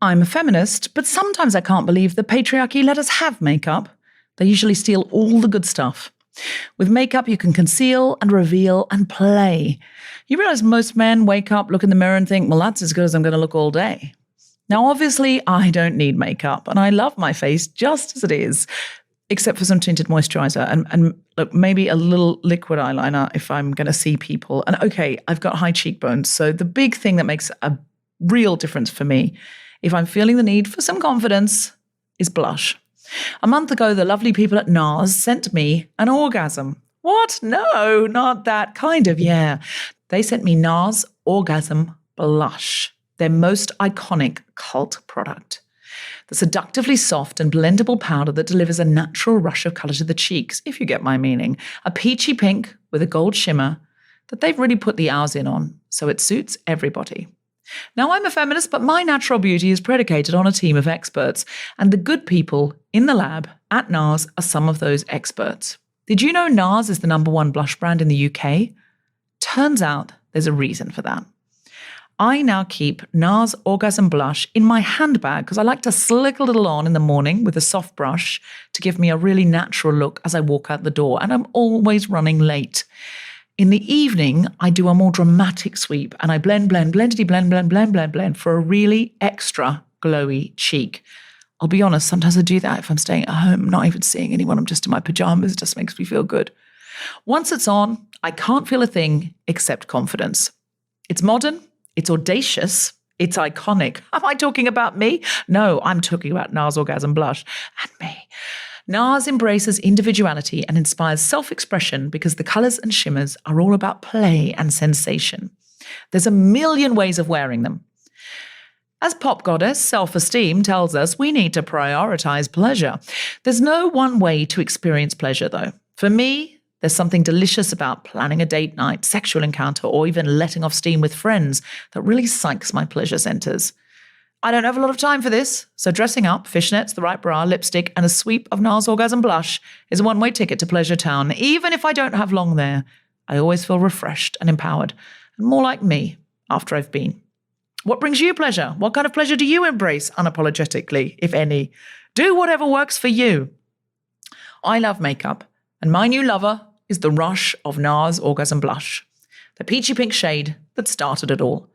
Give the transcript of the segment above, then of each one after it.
I'm a feminist, but sometimes I can't believe the patriarchy let us have makeup. They usually steal all the good stuff. With makeup, you can conceal and reveal and play. You realize most men wake up, look in the mirror and think, well, that's as good as I'm going to look all day. Now, obviously, I don't need makeup, and I love my face just as it is, except for some tinted moisturizer and look, maybe a little liquid eyeliner if I'm going to see people. And okay, I've got high cheekbones, so the big thing that makes a real difference for me, if I'm feeling the need for some confidence, is blush. A month ago, the lovely people at NARS sent me an orgasm. What? No, not that kind of, yeah. They sent me NARS Orgasm Blush, their most iconic cult product. The seductively soft and blendable powder that delivers a natural rush of colour to the cheeks, if you get my meaning. A peachy pink with a gold shimmer that they've really put the hours in on, so it suits everybody. Now, I'm a feminist, but my natural beauty is predicated on a team of experts, and the good people in the lab at NARS are some of those experts. Did you know NARS is the #1 blush brand in the UK? Turns out there's a reason for that. I now keep NARS Orgasm Blush in my handbag because I like to slick a little on in the morning with a soft brush to give me a really natural look as I walk out the door, and I'm always running late. In the evening, I do a more dramatic sweep and I blend for a really extra glowy cheek. I'll be honest, sometimes I do that if I'm staying at home, not even seeing anyone, I'm just in my pajamas, it just makes me feel good. Once it's on, I can't feel a thing except confidence. It's modern, it's audacious, it's iconic. Am I talking about me? No, I'm talking about NARS Orgasm Blush and me. NARS embraces individuality and inspires self-expression because the colours and shimmers are all about play and sensation. There's a million ways of wearing them. As pop goddess self-esteem tells us, we need to prioritise pleasure. There's no one way to experience pleasure, though. For me, there's something delicious about planning a date night, sexual encounter, or even letting off steam with friends that really psychs my pleasure centres. I don't have a lot of time for this, so dressing up, fishnets, the right bra, lipstick, and a sweep of NARS Orgasm Blush is a one-way ticket to Pleasure Town. Even if I don't have long there, I always feel refreshed and empowered, and more like me after I've been. What brings you pleasure? What kind of pleasure do you embrace unapologetically, if any? Do whatever works for you. I love makeup, and my new lover is the rush of NARS Orgasm Blush, the peachy pink shade that started it all.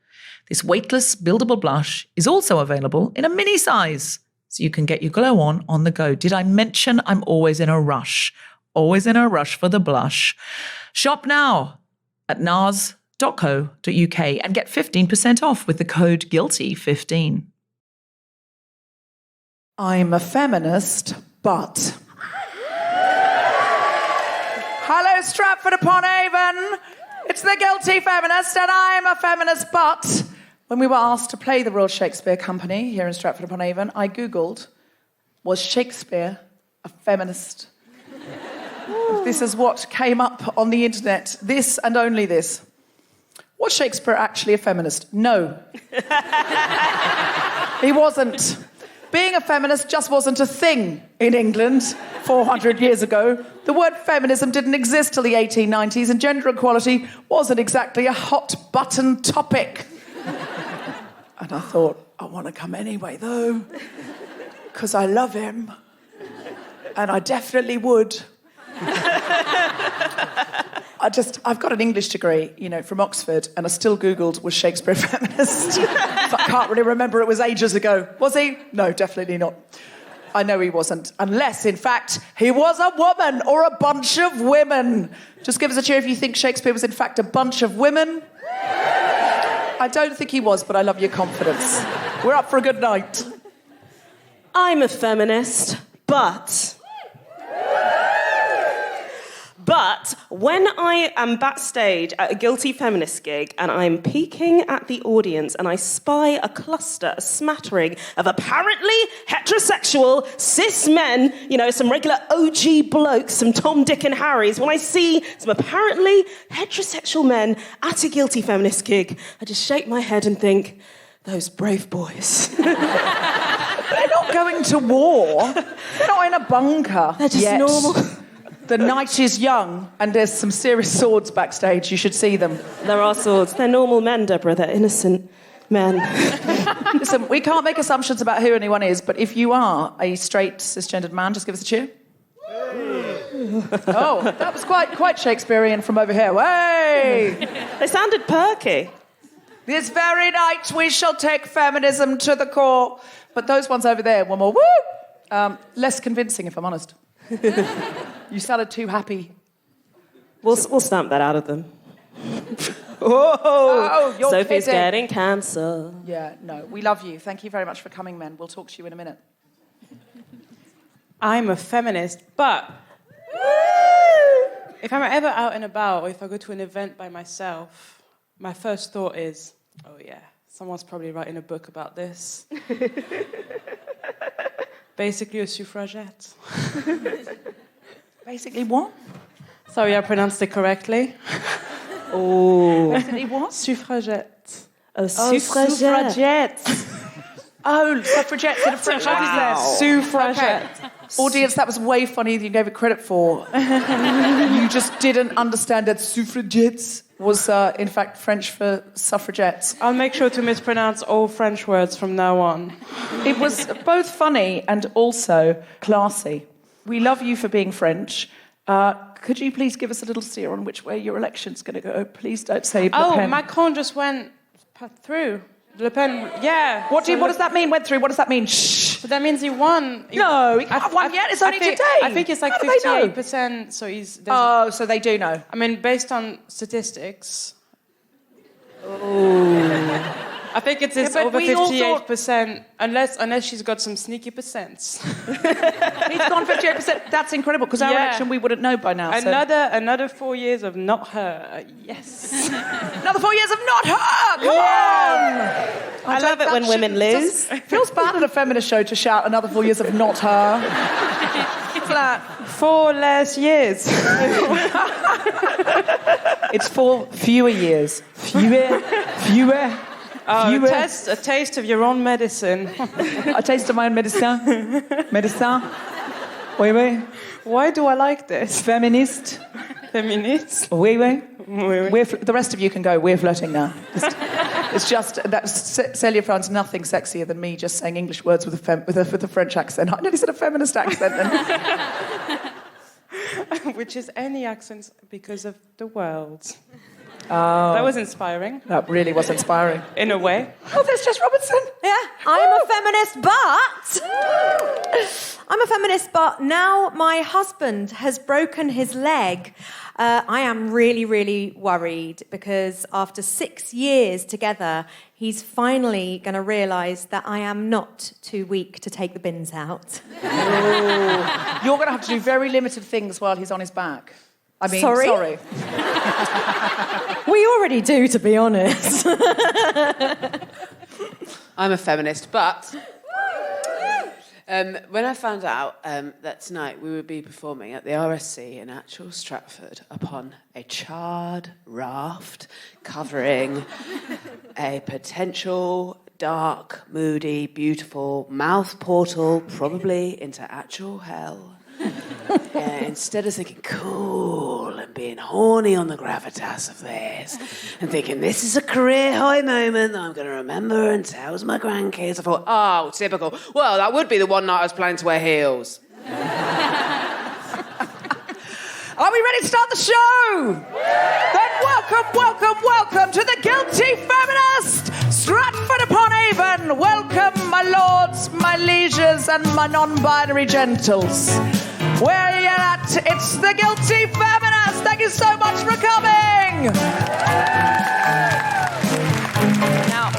This weightless, buildable blush is also available in a mini size, so you can get your glow on the go. Did I mention I'm always in a rush? Always in a rush for the blush. Shop now at nars.co.uk and get 15% off with the code GUILTY15. I'm a feminist, but... Hello, Stratford-upon-Avon. It's the Guilty Feminist, and I'm a feminist, but... When we were asked to play the Royal Shakespeare Company here in Stratford-upon-Avon, I Googled, was Shakespeare a feminist? This is what came up on the internet. This and only this. Was Shakespeare actually a feminist? No. He wasn't. Being a feminist just wasn't a thing in England 400 years ago. The word feminism didn't exist till the 1890s, and gender equality wasn't exactly a hot-button topic. And I thought, I want to come anyway, though, because I love him, and I definitely would. I've got an English degree, from Oxford, and I still Googled, was Shakespeare a feminist? So I can't really remember, it was ages ago. Was he? No, definitely not. I know he wasn't, unless, in fact, he was a woman or a bunch of women. Just give us a cheer if you think Shakespeare was, in fact, a bunch of women. I don't think he was, but I love your confidence. We're up for a good night. I'm a feminist, but when I am backstage at a Guilty Feminist gig and I'm peeking at the audience and I spy a smattering of apparently heterosexual cis men, some regular OG blokes, some Tom, Dick and Harrys, when I see some apparently heterosexual men at a Guilty Feminist gig, I just shake my head and think, those brave boys. They're not going to war. They're not in a bunker. They're just normal. The night is young, and there's some serious swords backstage. You should see them. There are swords. They're normal men, Deborah. They're innocent. Men. Listen, we can't make assumptions about who anyone is, but if you are a straight, cisgendered man, just give us a cheer. Oh, that was quite Shakespearean from over here. Way! They sounded perky. This very night we shall take feminism to the core. But those ones over there were more woo! Less convincing, if I'm honest. You sounded too happy. We'll stamp that out of them. Oh, you're Sophie's kidding. getting cancer. Yeah, no, we love you. Thank you very much for coming, men. We'll talk to you in a minute. I'm a feminist, but if I'm ever out and about or if I go to an event by myself, my first thought is, oh yeah, someone's probably writing a book about this. Basically a suffragette. Basically what? Sorry, I pronounced it correctly. Oh. Basically what? Suffragette. A suffragette. Oh, suffragettes in a French accent. Suffragette. Okay. Audience, that was way funnier than you gave it credit for. You just didn't understand that suffragettes was, in fact, French for suffragettes. I'll make sure to mispronounce all French words from now on. It was both funny and also classy. We love you for being French. Could you please give us a little steer on which way your election's going to go? Please don't say Le Oh, Pen. Macron just went through. Le Pen, yeah. What does that mean, went through? What does that mean? Shh. So that means he won. No, he can't have won yet. It's only today. I think it's like How do they know? 58%. So he's... Oh, so they do know. I mean, based on statistics... Oh... I think it's but over we all 58%, unless she's got some sneaky percents. He's gone 58%. That's incredible, because our election we wouldn't know by now. Another 4 years of not her. Yes. Another 4 years of not her. Come on. I love it when women lose. It feels bad at a feminist show to shout another 4 years of not her. It's like 4 less years. It's 4 fewer years. Fewer. Oh, a taste of your own medicine. A taste of my own medicine. Medicine. Oui. Why do I like this? Feminist. Feminist. Oui. Oui, oui. The rest of you can go. We're flirting now. It's just that Celya finds nothing sexier than me just saying English words with a French accent. I nearly said a feminist accent then. Which is any accent because of the world. Oh. That was inspiring. That really was inspiring. In a way. Oh, there's Jess Robinson. Yeah, I'm a feminist, but now my husband has broken his leg. I am really, really worried because after 6 years together, he's finally going to realise that I am not too weak to take the bins out. Oh. You're going to have to do very limited things while he's on his back. I mean, sorry. We already do, to be honest. I'm a feminist, but when I found out that tonight we would be performing at the RSC in actual Stratford upon a charred raft covering a potential dark, moody, beautiful mouth portal, probably into actual hell. Instead of thinking cool and being horny on the gravitas of this and thinking this is a career high moment that I'm going to remember and tell to my grandkids, I thought, oh, typical. Well, that would be the one night I was planning to wear heels. Are we ready to start the show? Then welcome to the Guilty Feminist, Stratford-upon-Avon. Welcome, my lords, my lieges, and my non-binary gentles. Where you at? It's the Guilty Feminist. Thank you so much for coming. Now,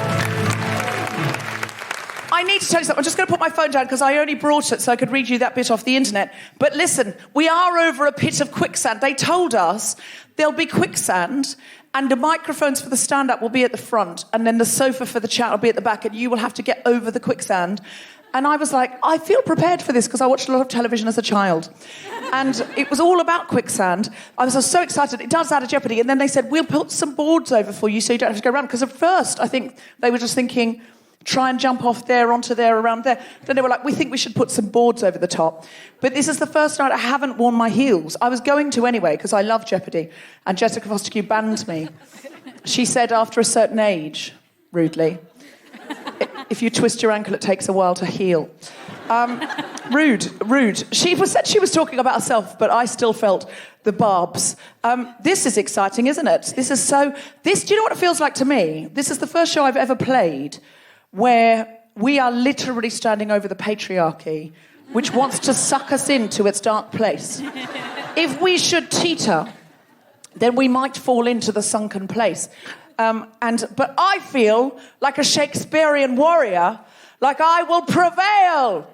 I need to tell you something. I'm just going to put my phone down because I only brought it so I could read you that bit off the internet. But listen, we are over a pit of quicksand. They told us there'll be quicksand and the microphones for the stand-up will be at the front and then the sofa for the chat will be at the back and you will have to get over the quicksand. And I was like, I feel prepared for this because I watched a lot of television as a child. And it was all about quicksand. I was so excited. It does add a jeopardy. And then they said, we'll put some boards over for you so you don't have to go around. Because at first, I think they were just thinking, try and jump off there, onto there, around there. Then they were like, we think we should put some boards over the top. But this is the first night I haven't worn my heels. I was going to anyway because I love Jeopardy. And Jessica Fostekew banned me. She said after a certain age, rudely, If you twist your ankle, it takes a while to heal. Rude. She said she was talking about herself, but I still felt the barbs. This is exciting, isn't it? Do you know what it feels like to me? This is the first show I've ever played where we are literally standing over the patriarchy, which wants to suck us into its dark place. If we should teeter, then we might fall into the sunken place. But I feel like a Shakespearean warrior, like I will prevail.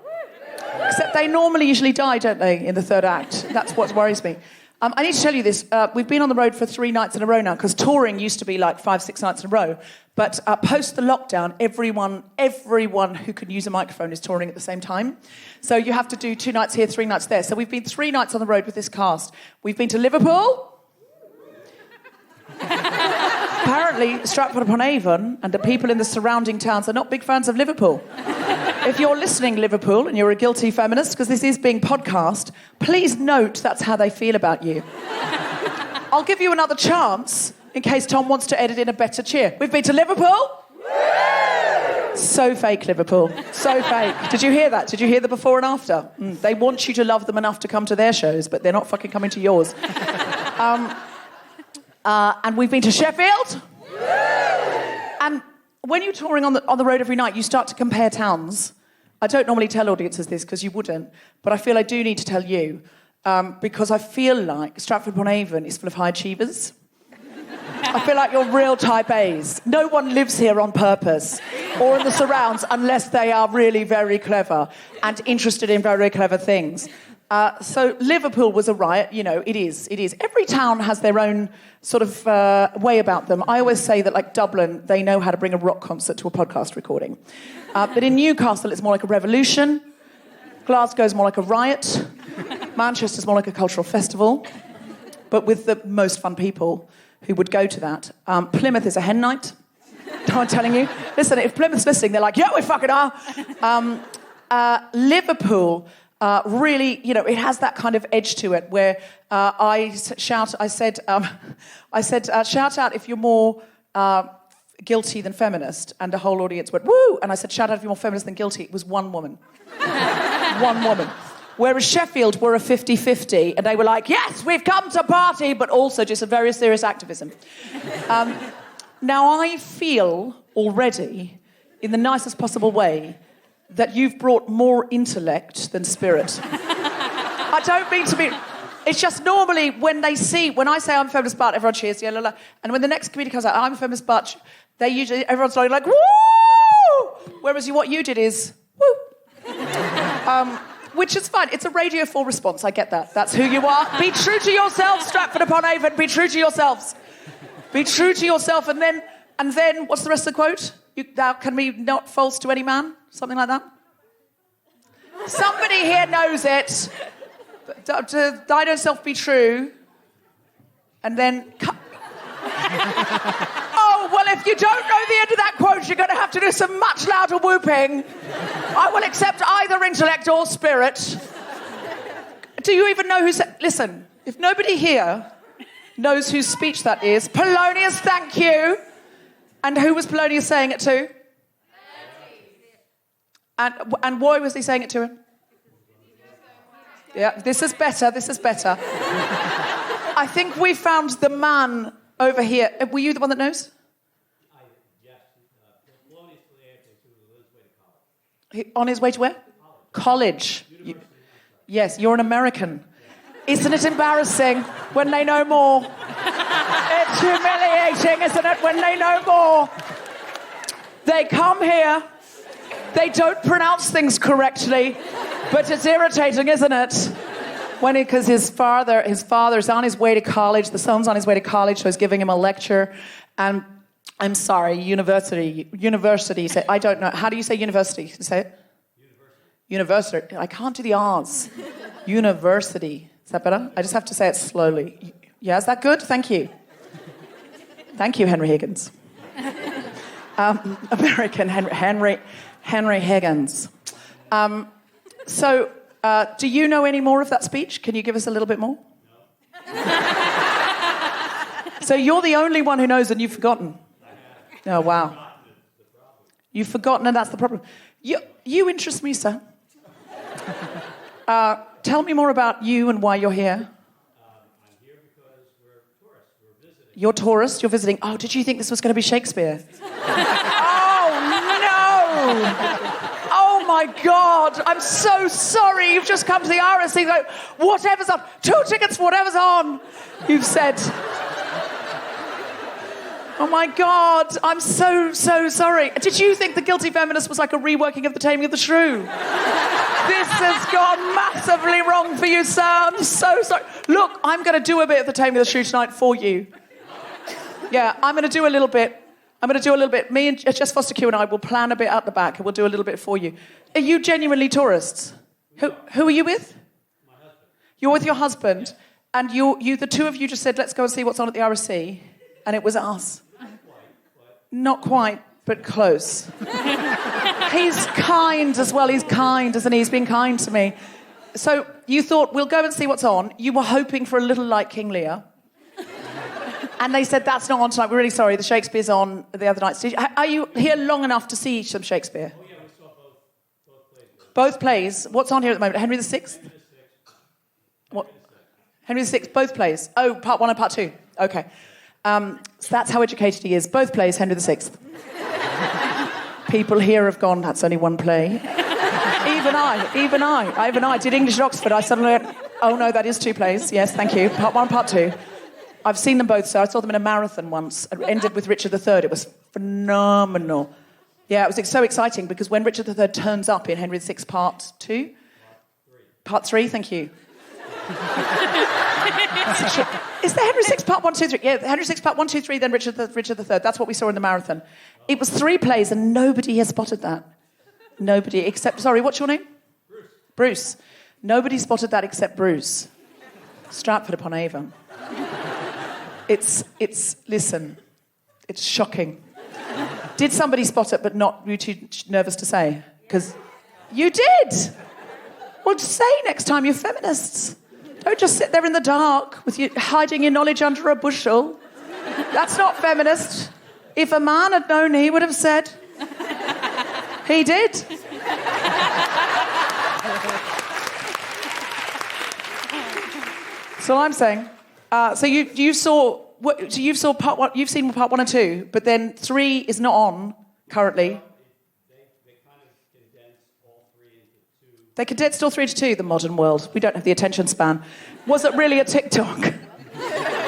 Except they usually die, don't they, in the third act? That's what worries me. I need to tell you this. We've been on the road for 3 nights in a row now, because touring used to be like 5-6 nights in a row. But post the lockdown, everyone who can use a microphone is touring at the same time. So you have to do 2 nights here, 3 nights there. So we've been 3 nights on the road with this cast. We've been to Liverpool. Apparently, Stratford-upon-Avon and the people in the surrounding towns are not big fans of Liverpool. If you're listening, Liverpool, and you're a guilty feminist, because this is being podcast, please note that's how they feel about you. I'll give you another chance in case Tom wants to edit in a better cheer. We've been to Liverpool. So fake, Liverpool. So fake. Did you hear that? Did you hear the before and after? They want you to love them enough to come to their shows, but they're not fucking coming to yours. And we've been to Sheffield. And when you're touring on the road every night, you start to compare towns. I don't normally tell audiences this because you wouldn't, but I feel I do need to tell you because I feel like Stratford-upon-Avon is full of high achievers. I feel like you're real type A's. No one lives here on purpose or in the surrounds unless they are really very clever and interested in very clever things. So Liverpool was a riot, it is. Every town has their own sort of way about them. I always say that, like Dublin, they know how to bring a rock concert to a podcast recording. But in Newcastle, it's more like a revolution. Glasgow's more like a riot. Manchester's more like a cultural festival, but with the most fun people who would go to that. Plymouth is a hen night. I'm telling you. Listen, if Plymouth's listening, they're like, yeah, we fucking are. Liverpool... really, it has that kind of edge to it where I said, shout out if you're more guilty than feminist, and the whole audience went, woo! And I said, shout out if you're more feminist than guilty. It was one woman. One woman. Whereas Sheffield were a 50-50, and they were like, yes, we've come to party, but also just a very serious activism. Now, I feel already, in the nicest possible way, that you've brought more intellect than spirit. I don't mean to be... It's just normally when I say I'm a feminist but, everyone cheers, yeah, la, la. And when the next comedian comes out, I'm a feminist but, everyone's like, woo! Whereas what you did is, woo! Which is fine. It's a Radio 4 response, I get that. That's who you are. Be true to yourselves, Stratford-upon-Avon. Be true to yourselves. Be true to yourself, and then, what's the rest of the quote? Thou can be not false to any man? Something like that? Somebody here knows it. To thine own self be true. And then... Oh, well, if you don't know the end of that quote, you're going to have to do some much louder whooping. I will accept either intellect or spirit. Do you even know who said... Listen, if nobody here knows whose speech that is, Polonius, thank you. And who was Polonius saying it to? And why was he saying it to him? Yeah, this is better. I think we found the man over here. Were you the one that knows? Yes. Polonius was on his way to college. On his way to where? College. Yes, you're an American. Isn't it embarrassing when they know more? It's humiliating, isn't it, when they know more? They come here, they don't pronounce things correctly, but it's irritating, isn't it? Because his father's on his way to college, the son's on his way to college, so he's giving him a lecture, and I'm sorry, university, say, I don't know, how do you say university? Say it? University. I can't do the R's. University. Is that better? I just have to say it slowly. Yeah, is that good? Thank you. Thank you, Henry Higgins. American Henry Higgins. So, do you know any more of that speech? Can you give us a little bit more? No. So you're the only one who knows and you've forgotten. Oh, wow. You've forgotten, and that's the problem. You interest me, sir. Tell me more about you and why you're here. I'm here because we're tourists. We're visiting. You're tourists, you're visiting. Oh, did you think this was going to be Shakespeare? Oh, no! Oh, my God. I'm so sorry. You've just come to the RSC. Like, whatever's on. 2 tickets, whatever's on. You've said... Oh, my God. I'm so sorry. Did you think The Guilty Feminist was like a reworking of The Taming of the Shrew? This has gone massively wrong for you, sir. I'm so sorry. Look, I'm going to do a bit of The Taming of the Shrew tonight for you. Yeah, I'm going to do a little bit. Me and Jess Fostekew and I will plan a bit at the back and we'll do a little bit for you. Are you genuinely tourists? Who are you with? My husband. You're with your husband. And the two of you just said, let's go and see what's on at the RSC. And it was us. Not quite, but close. He's kind as well. He's kind, isn't he? He's been kind to me. So you thought, we'll go and see what's on. You were hoping for a little like King Lear. And they said, that's not on tonight. We're really sorry. The Shakespeare's on the other night. Are you here long enough to see some Shakespeare? Oh, yeah, we saw both plays. Both plays? What's on here at the moment? Henry VI? What? Henry VI, both plays. Oh, part 1 and part 2. Okay. So that's how educated he is. Both plays, Henry VI. People here have gone, that's only one play. Even I did English at Oxford. I suddenly went, oh no, that is 2 plays. Yes, thank you. Part 1, part 2. I've seen them both, so I saw them in a marathon once. It ended with Richard III. It was phenomenal. Yeah, it was so exciting because when Richard III turns up in Henry VI part 2... Part 3, thank you. Is the Henry VI part 1, 2, 3? Yeah, Henry VI part 1, 2, 3, then Richard III. That's what we saw in the marathon. It was 3 plays and nobody has spotted that. Nobody except... Sorry, what's your name? Bruce. Nobody spotted that except Bruce. Stratford-upon-Avon. Listen, it's shocking. Did somebody spot it but not you too nervous to say? Because you did. Well, just say next time you're feminists. Don't just sit there in the dark with you hiding your knowledge under a bushel. That's not feminist. If a man had known, he would have said. He did. So I'm saying. So you saw so you saw part 1. You've seen part 1 and 2, but then 3 is not on currently. They kind of condensed all 3 into 2. They condensed all 3 into 2. The modern world. We don't have the attention span. Was it really a TikTok?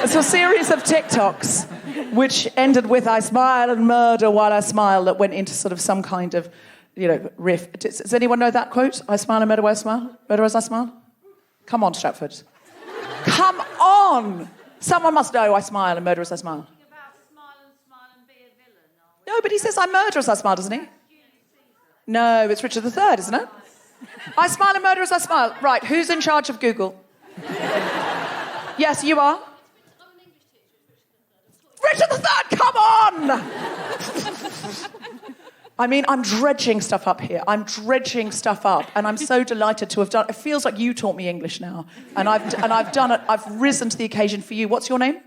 It's a series of TikToks, which ended with "I smile and murder while I smile," that went into sort of some kind of, riff. Does anyone know that quote? I smile and murder while I smile. Murder as I smile. Come on, Stratford. Come on! Someone must know I smile and murder as I smile. About smile and be a villain. No, but he says I murder as I smile, doesn't he? No, it's Richard III, isn't it? I smile and murder as I smile. Right, who's in charge of Google? Yes, you are. Richard III, come on! I mean, I'm dredging stuff up here. And I'm so delighted to have done. It feels like you taught me English now, and I've done it. I've risen to the occasion for you. What's your name?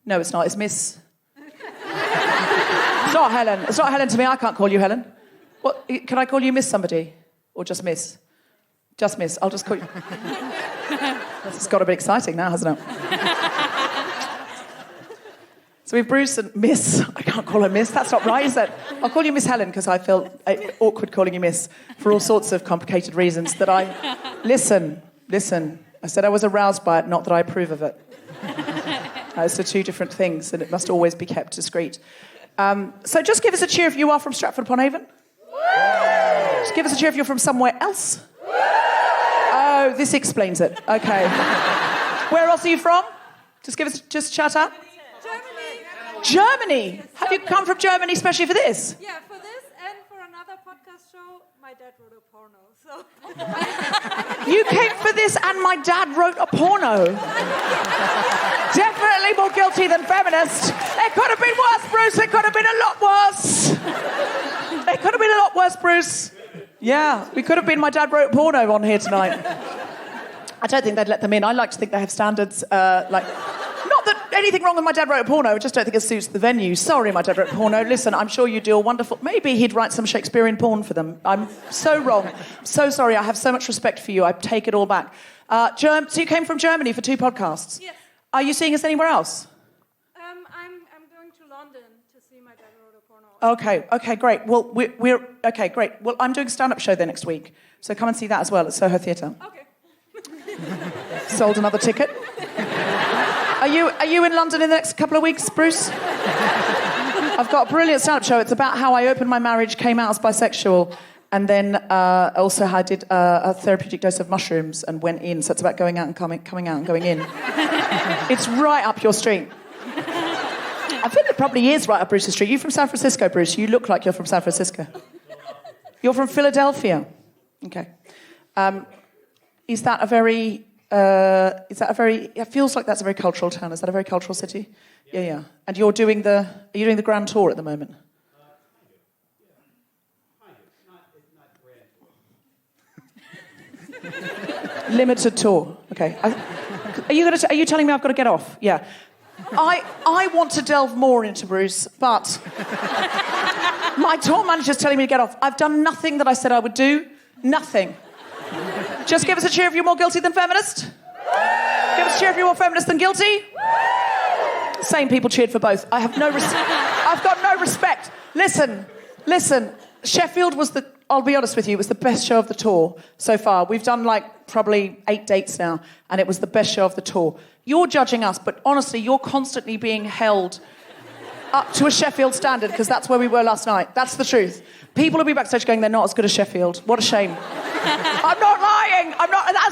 No, it's not. It's Miss. It's not Helen. It's not Helen to me. I can't call you Helen. What? Can I call you Miss somebody, or just Miss? Just Miss. I'll just call you. This has got a bit exciting now, hasn't it? So we have Bruce and Miss. I can't call her Miss. That's not right, is it? I'll call you Miss Helen because I feel awkward calling you Miss for all sorts of complicated reasons that I... Listen. I said I was aroused by it, not that I approve of it. Those are 2 different things and it must always be kept discreet. So just give us a cheer if you are from Stratford-upon-Avon. Just give us a cheer if you're from somewhere else. Oh, this explains it. Okay. Where else are you from? Just shout out. Germany? Have you come from Germany especially for this? Yeah, for this and for another podcast show, my dad wrote a porno. So You came for this and my dad wrote a porno. Definitely more guilty than feminist. It could have been worse, Bruce. It could have been a lot worse. It could have been a lot worse, Bruce. Yeah, we could have been my dad wrote porno on here tonight. I don't think they'd let them in. I like to think they have standards, not that anything wrong with My Dad Wrote a Porno. I just don't think it suits the venue. Sorry, My Dad Wrote a Porno. Listen, I'm sure you do a wonderful... Maybe he'd write some Shakespearean porn for them. I'm so wrong. So sorry. I have so much respect for you. I take it all back. So you came from Germany for 2 podcasts? Yes. Are you seeing us anywhere else? I'm going to London to see My Dad Wrote a Porno. Okay, great. Well, we're okay, great. Well, I'm doing a stand-up show there next week, so come and see that as well at Soho Theatre. Okay. Sold another ticket. Are you in London in the next couple of weeks, Bruce? I've got a brilliant stand-up show. It's about how I opened my marriage, came out as bisexual, and then also I did a therapeutic dose of mushrooms and went in. So it's about going out and coming out and going in. It's right up your street. I think it probably is right up Bruce's street. You from San Francisco, Bruce? You look like you're from San Francisco. You're from Philadelphia. Okay. Is that a very... it feels like that's a very cultural town. Is that a very cultural city? Yeah. And are you doing the grand tour at the moment? Limited tour. Okay. Are you telling me I've got to get off? Yeah. I want to delve more into Bruce, but my tour manager's telling me to get off. I've done nothing that I said I would do. Nothing. Just give us a cheer if you're more guilty than feminist. Give us a cheer if you're more feminist than guilty. Same people cheered for both. I've got no respect. Listen. Sheffield was I'll be honest with you, it was the best show of the tour so far. We've done probably 8 dates now, and it was the best show of the tour. You're judging us, but honestly, you're constantly being held up to a Sheffield standard, because that's where we were last night. That's the truth. People will be backstage going, they're not as good as Sheffield. What a shame. I'm not lying.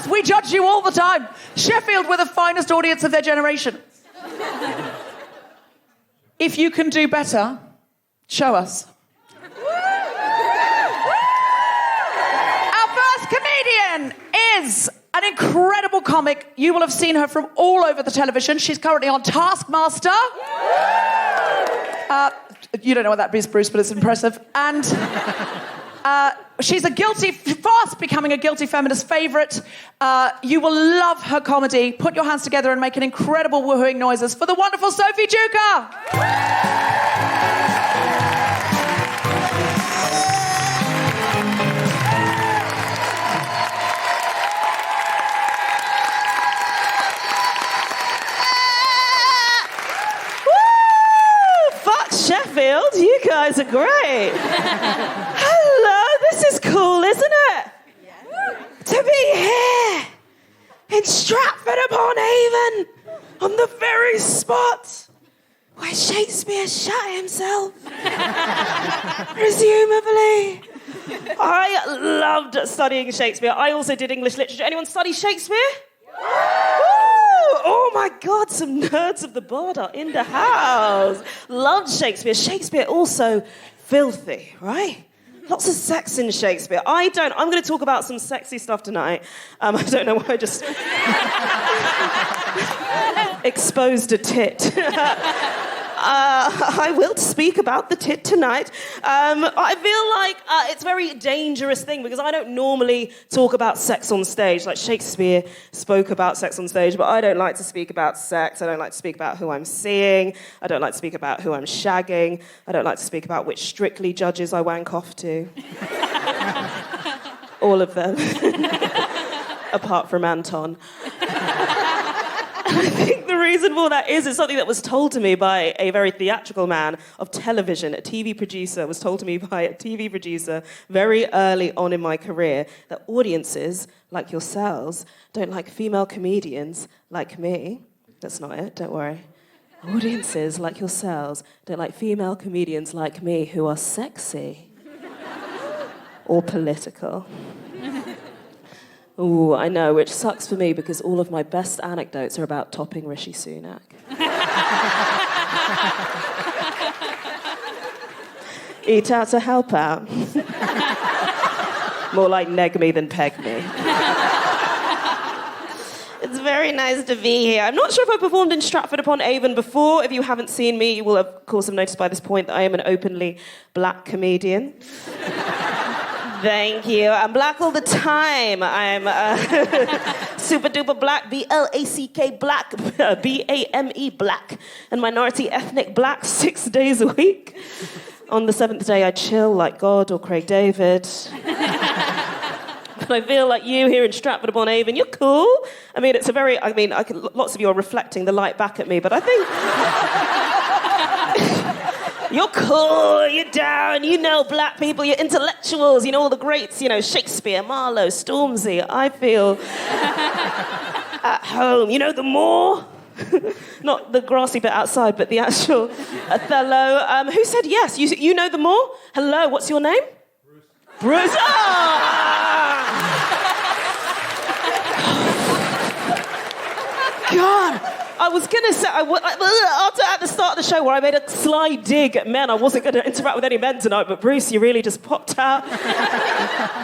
We judge you all the time. Sheffield were the finest audience of their generation. If you can do better, show us. Our first comedian is an incredible comic. You will have seen her from all over the television. She's currently on Taskmaster. You don't know what that is, Bruce, but it's impressive. And she's fast becoming a guilty feminist favourite. You will love her comedy. Put your hands together and make an incredible woohooing noises for the wonderful Sophie Sheffield, you guys are great. Hello, this is cool, isn't it? Yeah. To be here in Stratford-upon-Avon on the very spot where Shakespeare shot himself. Presumably. I loved studying Shakespeare. I also did English literature. Anyone study Shakespeare? Oh my God, some nerds of the board are in the house. Loved Shakespeare. Shakespeare also filthy, right? Lots of sex in Shakespeare. I'm going to talk about some sexy stuff tonight. I don't know why I just exposed a tit. I will speak about the tit tonight. I feel like it's a very dangerous thing because I don't normally talk about sex on stage. Like Shakespeare spoke about sex on stage, but I don't like to speak about sex. I don't like to speak about who I'm seeing. I don't like to speak about who I'm shagging. I don't like to speak about which Strictly judges I wank off to. All of them. Apart from Anton. I think the reason for that is it's something that was told to me by a very theatrical man of television, a TV producer, was told to me by a TV producer very early on in my career that audiences like yourselves don't like female comedians like me. That's not it, don't worry. Audiences like yourselves don't like female comedians like me who are sexy or political. Ooh, I know, which sucks for me because all of my best anecdotes are about topping Rishi Sunak. Eat out to help out. More like neg me than peg me. It's very nice to be here. I'm not sure if I've performed in Stratford-upon-Avon before. If you haven't seen me, you will, of course, have noticed by this point that I am an openly black comedian. Thank you. I'm black all the time. I'm super duper black, B-L-A-C-K black, B-A-M-E black, and minority ethnic black 6 days a week. On the 7th day, I chill like God or Craig David. But I feel like you here in Stratford-upon-Avon, you're cool. I mean, it's a very, lots of you are reflecting the light back at me, but I think... You're cool, you're down, you know black people, you're intellectuals, you know all the greats, you know, Shakespeare, Marlowe, Stormzy. I feel at home. You know the moor? Not the grassy bit outside, but the actual Othello. Who said yes? You know the moor? Hello, what's your name? Bruce. God. I was going to say, after at the start of the show where I made a sly dig at men, I wasn't going to interact with any men tonight, but Bruce, you really just popped out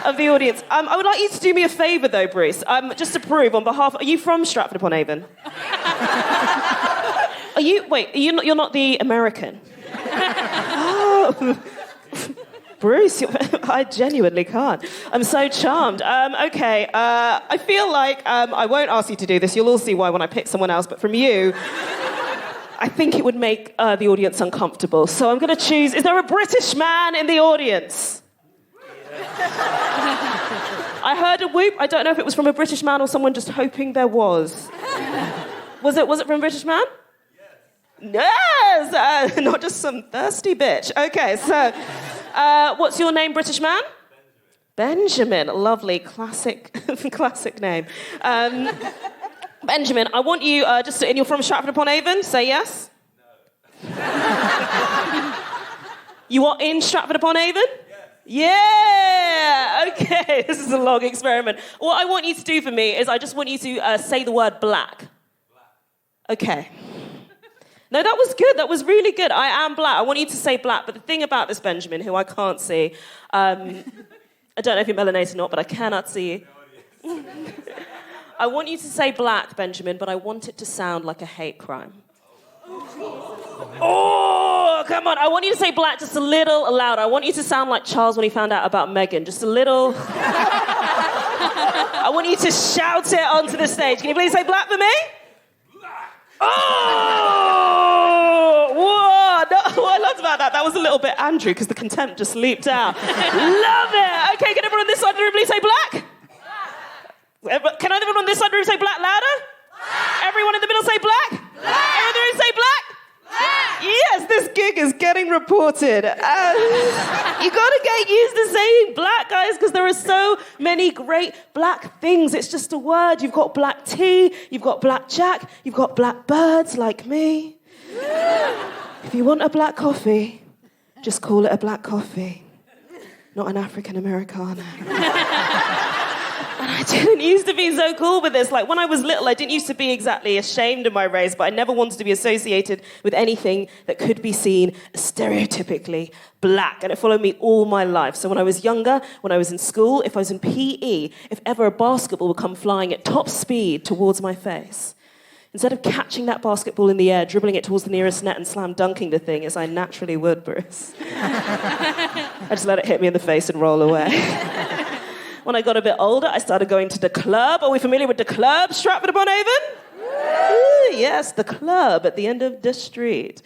of the audience. I would like you to do me a favour, though, Bruce, just to prove on behalf... Are you from Stratford-upon-Avon? You're not the American? Oh... Bruce, I genuinely can't. I'm so charmed. Okay, I feel like I won't ask you to do this. You'll all see why when I pick someone else. But from you, I think it would make the audience uncomfortable. So I'm going to choose... Is there a British man in the audience? I heard a whoop. I don't know if it was from a British man or someone just hoping there was. Was it from a British man? Yes! Not just some thirsty bitch. Okay, so... what's your name, British man? Benjamin. Lovely, classic name. Benjamin, I want you, and you're from Stratford-upon-Avon, say yes? No. You are in Stratford-upon-Avon? Yeah! Okay, this is a long experiment. What I want you to do for me is I just want you to say the word black. Okay. No, that was good. That was really good. I am black. I want you to say black. But the thing about this Benjamin, who I can't see, I don't know if you're melanated or not, but I cannot see you. I want you to say black, Benjamin, but I want it to sound like a hate crime. Oh, come on. I want you to say black just a little louder. I want you to sound like Charles when he found out about Meghan. Just a little... I want you to shout it onto the stage. Can you please say black for me? Oh! Whoa! No, what I loved about that was a little bit Andrew, because the contempt just leaped out. Love it! Okay, can everyone on this side of the room please say black? Can everyone on this side of the room say black louder? Black. Everyone in the middle say black? Black. Everyone in the room say black? Black. Yes, this gig is getting reported. You gotta get used to saying black, guys, because there are so many great black things. It's just a word. You've got black tea, you've got black jack, you've got black birds like me. If you want a black coffee, just call it a black coffee, not an African Americano. And I didn't used to be so cool with this. Like, when I was little, I didn't used to be exactly ashamed of my race, but I never wanted to be associated with anything that could be seen as stereotypically black. And it followed me all my life. So when I was younger, when I was in school, if I was in PE, if ever a basketball would come flying at top speed towards my face, instead of catching that basketball in the air, dribbling it towards the nearest net and slam dunking the thing, as I naturally would, Bruce, I just let it hit me in the face and roll away. When I got a bit older, I started going to the club. Are we familiar with the club, Stratford-upon-Avon? Yes, the club at the end of the street.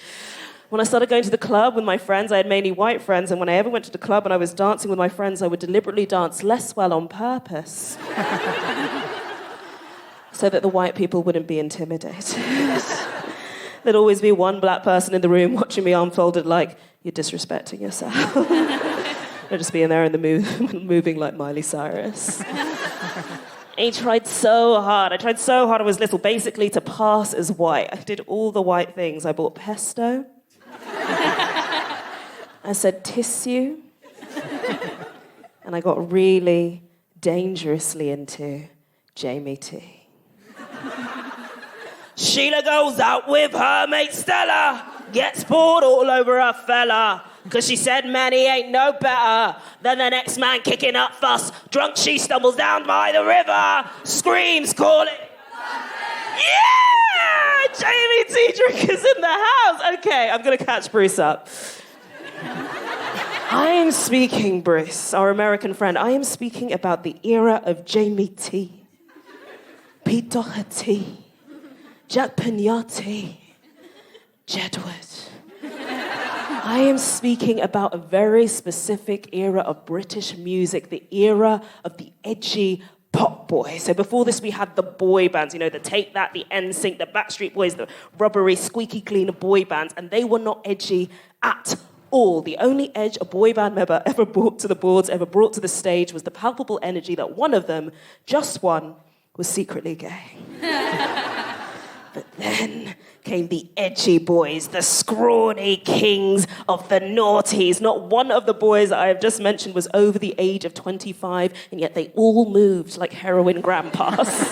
When I started going to the club with my friends, I had mainly white friends, and when I ever went to the club and I was dancing with my friends, I would deliberately dance less well on purpose so that the white people wouldn't be intimidated. There'd always be one black person in the room watching me unfolded like, you're disrespecting yourself. I'd just be in there in the moving like Miley Cyrus. I tried so hard. I was little, basically to pass as white. I did all the white things. I bought pesto. I said tissue. And I got really dangerously into Jamie T. Sheila goes out with her mate Stella, gets poured all over her fella. Cause she said, man, he ain't no better than the next man kicking up fuss. Drunk, she stumbles down by the river, screams, calling. Yeah! Jamie T. Drink is in the house. Okay, I'm gonna catch Bruce up. I am speaking, Bruce, our American friend, I am speaking about the era of Jamie T, Pete Doherty, Jack Pignati, Jedward. I am speaking about a very specific era of British music, the era of the edgy pop boy. So before this, we had the boy bands, the Take That, the NSYNC, the Backstreet Boys, the rubbery, squeaky clean boy bands, and they were not edgy at all. The only edge a boy band member ever brought to the boards, ever brought to the stage, was the palpable energy that one of them, just one, was secretly gay. But then came the edgy boys, the scrawny kings of the noughties. Not one of the boys that I have just mentioned was over the age of 25, and yet they all moved like heroin grandpas.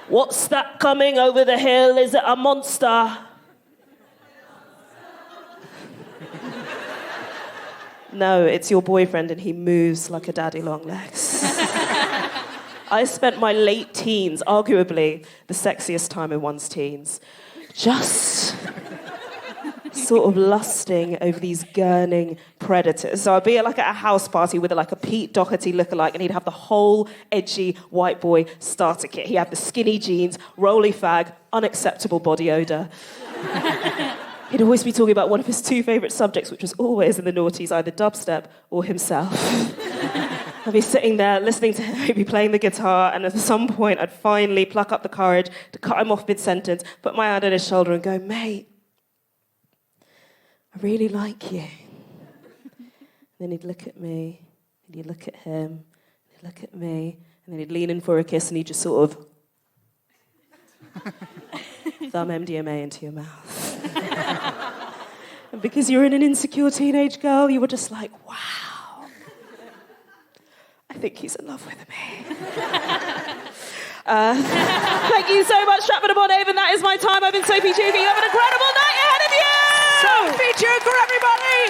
What's that coming over the hill? Is it a monster? No, it's your boyfriend, and he moves like a daddy long legs. I spent my late teens, arguably the sexiest time in one's teens, just sort of lusting over these gurning predators. So I'd be at a house party with a Pete Doherty lookalike, and he'd have the whole edgy white boy starter kit. He'd have the skinny jeans, rolly fag, unacceptable body odour. He'd always be talking about one of his two favourite subjects, which was always in the noughties, either dubstep or himself. I'd be sitting there listening to him, he'd be playing the guitar, and at some point I'd finally pluck up the courage to cut him off mid-sentence, put my hand on his shoulder and go, mate, I really like you. And then he'd look at me, and he'd look at him, and he'd look at me, and then he'd lean in for a kiss, and he'd just sort of thumb MDMA into your mouth. And because you're an insecure teenage girl, you were just like, wow. I think he's in love with me. Thank you so much, Stratford-upon-Avon. That is my time. I've been Sophie Chuka. You have an incredible night ahead of you! Sophie Chuka, everybody!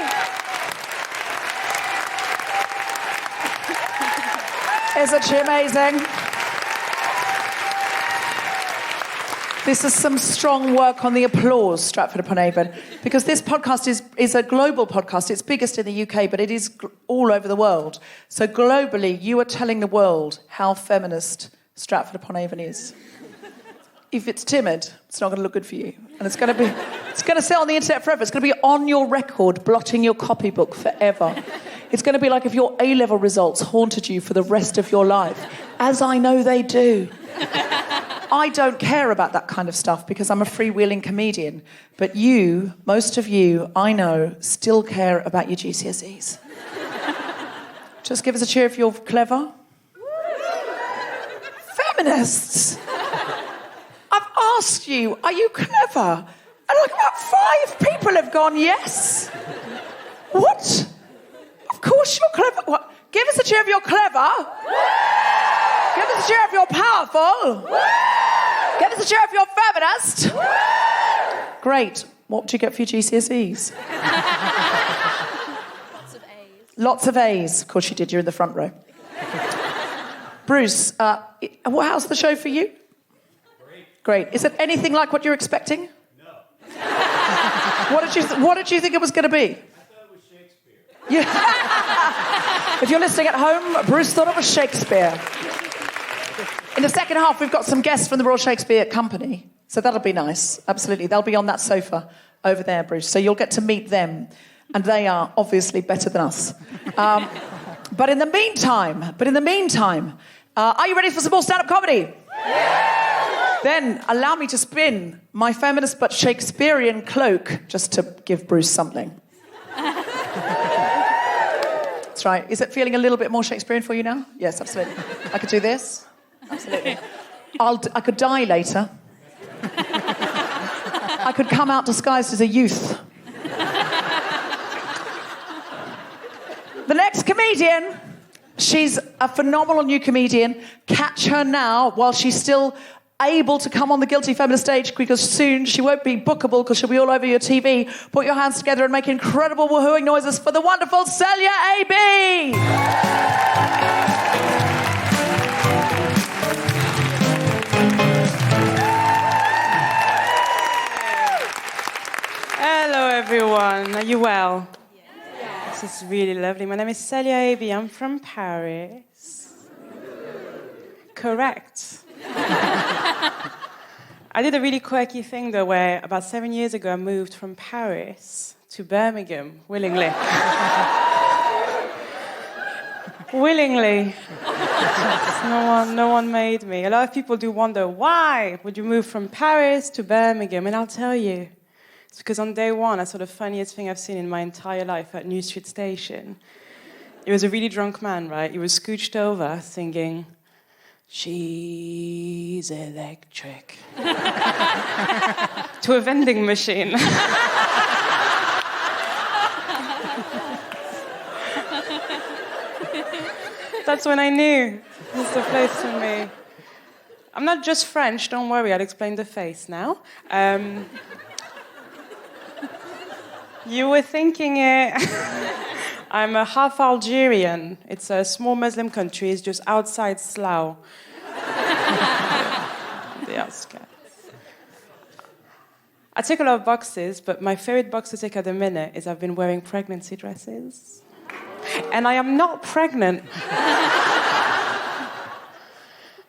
Isn't she amazing? This is some strong work on the applause, Stratford-upon-Avon, because this podcast is a global podcast. It's biggest in the UK, but it is all over the world. So globally, you are telling the world how feminist Stratford-upon-Avon is. If it's timid, it's not going to look good for you. And it's going to sit on the internet forever. It's going to be on your record, blotting your copybook forever. It's going to be like if your A-level results haunted you for the rest of your life, as I know they do. I don't care about that kind of stuff because I'm a freewheeling comedian. But you, most of you, I know, still care about your GCSEs. Just give us a cheer if you're clever. Feminists! I've asked you, are you clever? And about 5 people have gone, yes. What? Of course you're clever. What? Give us a cheer if you're clever. Give us a cheer if you're powerful. Give us a cheer if you're feminist. Great. What do you get for your GCSEs? Lots of A's. Lots of A's. Of course you did. You're in the front row. Bruce, how's the show for you? Great. Is it anything like what you're expecting? No. What did you think it was going to be? I thought it was Shakespeare. Yeah. If you're listening at home, Bruce thought it was Shakespeare. In the second half, we've got some guests from the Royal Shakespeare Company, so that'll be nice. Absolutely. They'll be on that sofa over there, Bruce, so you'll get to meet them, and they are obviously better than us. But in the meantime, are you ready for some more stand-up comedy? Yeah! Then allow me to spin my feminist but Shakespearean cloak just to give Bruce something. That's right. Is it feeling a little bit more Shakespearean for you now? Yes, absolutely. I could do this. Absolutely. I could die later. I could come out disguised as a youth. The next comedian, she's a phenomenal new comedian. Catch her now while she's still able to come on the Guilty Feminist stage, because soon she won't be bookable because she'll be all over your TV. Put your hands together and make incredible woohooing noises for the wonderful Celya AB! Hello, everyone. Are you well? Yes. This is really lovely. My name is Celya AB. I'm from Paris. Correct. I did a really quirky thing, though, where about 7 years ago I moved from Paris to Birmingham, willingly. Willingly. No one made me. A lot of people do wonder, why would you move from Paris to Birmingham? And I'll tell you. It's because on day one, I saw the funniest thing I've seen in my entire life at New Street Station. It was a really drunk man, right? He was scooched over singing, "She's electric," to a vending machine. That's when I knew it was the place for me. I'm not just French, don't worry, I'll explain the face now. You were thinking it. I'm a half Algerian. It's a small Muslim country, it's just outside Slough. The outskirts. I tick a lot of boxes, but my favorite box to tick at the minute is I've been wearing pregnancy dresses. And I am not pregnant.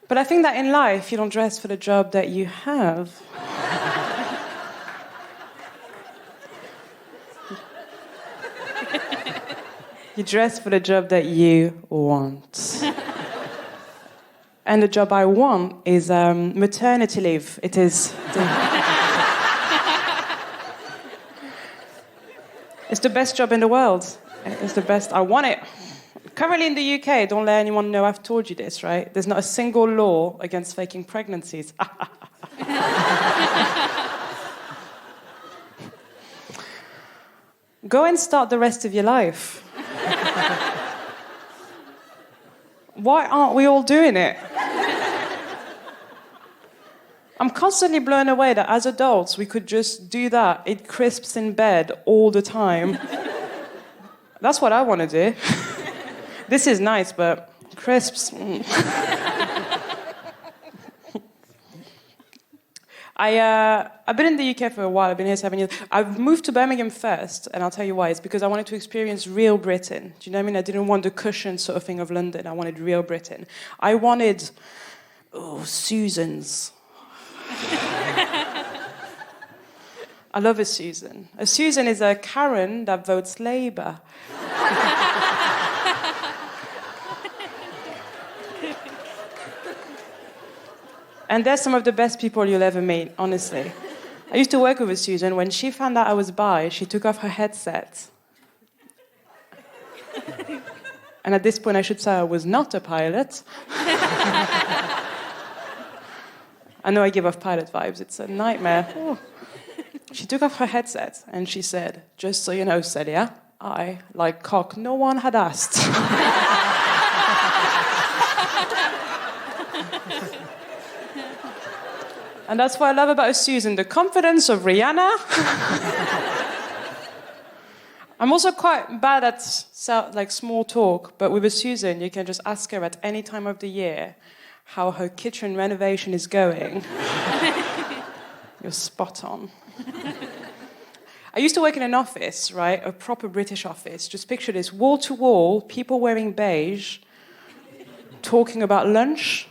But I think that in life, you don't dress for the job that you have. You dress for the job that you want. And the job I want is maternity leave. It is. It's the best job in the world. It's the best. I want it. Currently in the UK, don't let anyone know I've told you this, right? There's not a single law against faking pregnancies. Go and start the rest of your life. Why aren't we all doing it? I'm constantly blown away that as adults we could just do that, eat crisps in bed all the time. That's what I want to do. This is nice, but crisps... I've been in the UK for a while. I've been here 7 years. I've moved to Birmingham first, and I'll tell you why. It's because I wanted to experience real Britain. Do you know what I mean? I didn't want the cushion sort of thing of London. I wanted real Britain. I wanted... Susans. I love a Susan. A Susan is a Karen that votes Labour. And they're some of the best people you'll ever meet, honestly. I used to work with a Susan. When she found out I was bi, she took off her headset. And at this point, I should say I was not a pilot. I know I give off pilot vibes. It's a nightmare. Oh. She took off her headset and she said, "Just so you know, Celya, I like cock no one had asked." And that's what I love about a Susan, the confidence of Rihanna. I'm also quite bad at small talk, but with a Susan, you can just ask her at any time of the year how her kitchen renovation is going. You're spot on. I used to work in an office, right? A proper British office. Just picture this, wall to wall, people wearing beige, talking about lunch.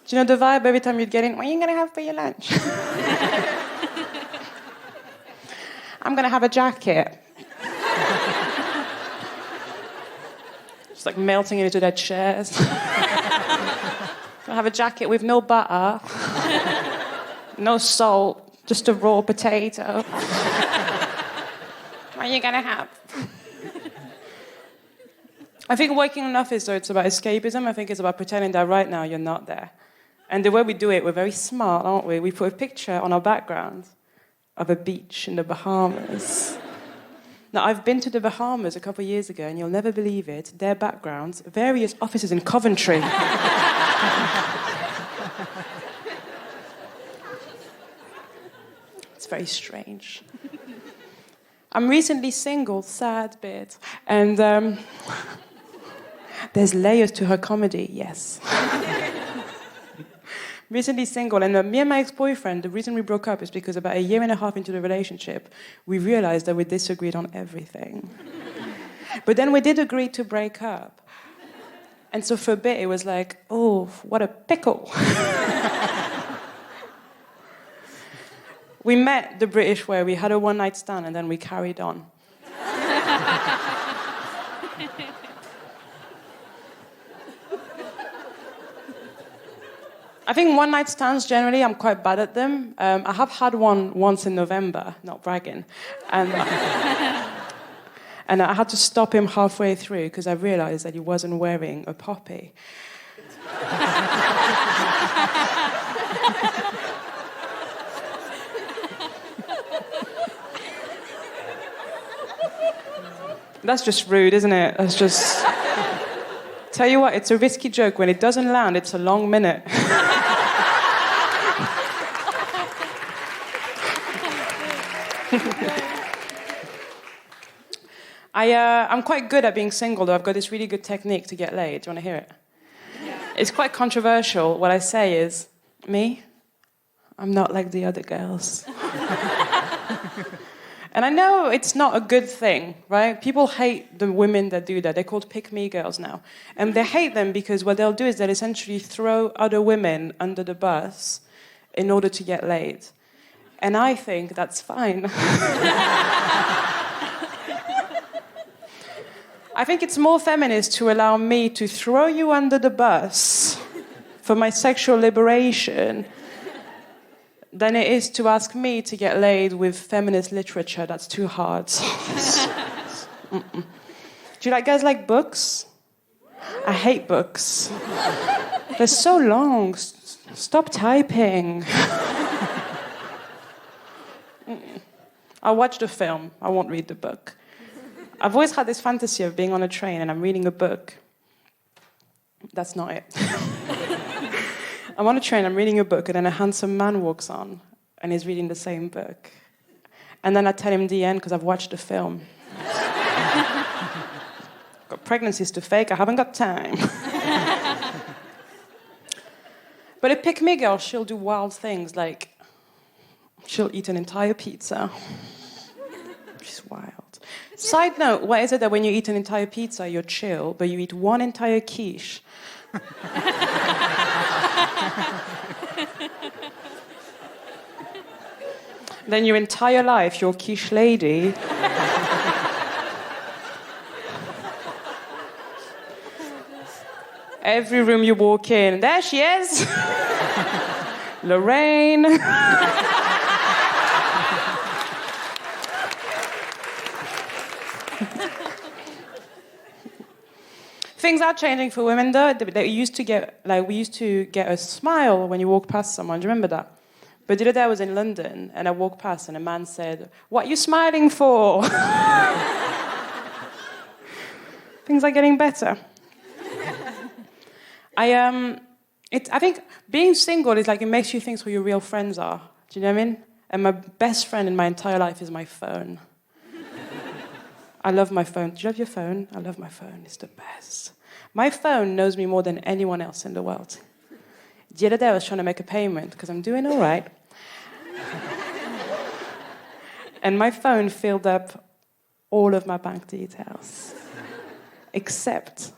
Do you know the vibe every time you'd get in? What are you going to have for your lunch? I'm going to have a jacket. Just like melting into their chairs. I'll have a jacket with no butter, no salt, just a raw potato. What are you going to have? I think working in an office, though, it's about escapism. I think it's about pretending that right now you're not there. And the way we do it, we're very smart, aren't we? We put a picture on our background of a beach in the Bahamas. Now, I've been to the Bahamas a couple of years ago, and you'll never believe it. Their backgrounds, various offices in Coventry. It's very strange. I'm recently single, sad bit. And there's layers to her comedy, yes. recently single, and me and my ex-boyfriend, the reason we broke up is because about 1.5 years into the relationship, we realized that we disagreed on everything. But then we did agree to break up. And so for a bit, it was like, oh, what a pickle. We met the British way. We had a one-night stand, and then we carried on. I think one-night stands, generally, I'm quite bad at them. I have had one once in November, not bragging. And I had to stop him halfway through because I realized that he wasn't wearing a poppy. That's just rude, isn't it? That's just... Tell you what, it's a risky joke. When it doesn't land, it's a long minute. I'm quite good at being single, though. I've got this really good technique to get laid. Do you want to hear it? Yeah. It's quite controversial. What I say is, me, I'm not like the other girls. And I know it's not a good thing, right? People hate the women that do that. They're called pick-me girls now. And they hate them because what they'll do is they'll essentially throw other women under the bus in order to get laid. And I think that's fine. I think it's more feminist to allow me to throw you under the bus for my sexual liberation than it is to ask me to get laid with feminist literature. That's too hard. Do you guys like books? I hate books. They're so long. Stop typing. I'll watch the film. I won't read the book. I've always had this fantasy of being on a train and I'm reading a book. That's not it. I'm on a train, I'm reading a book, and then a handsome man walks on and he's reading the same book. And then I tell him the end because I've watched the film. Got pregnancies to fake, I haven't got time. But a pick-me girl, she'll do wild things, like she'll eat an entire pizza. She's wild. Side note, why is it that when you eat an entire pizza, you're chill, but you eat one entire quiche? Then your entire life, you're quiche lady. Every room you walk in, there she is. Lorraine. Things are changing for women, though. We used to get a smile when you walk past someone. Do you remember that? But the other day I was in London and I walked past and a man said, "What are you smiling for?" Things are getting better. I think being single is like it makes you think who your real friends are. Do you know what I mean? And my best friend in my entire life is my phone. I love my phone. Do you love your phone? I love my phone. It's the best. My phone knows me more than anyone else in the world. The other day I was trying to make a payment because I'm doing all right. And my phone filled up all of my bank details, except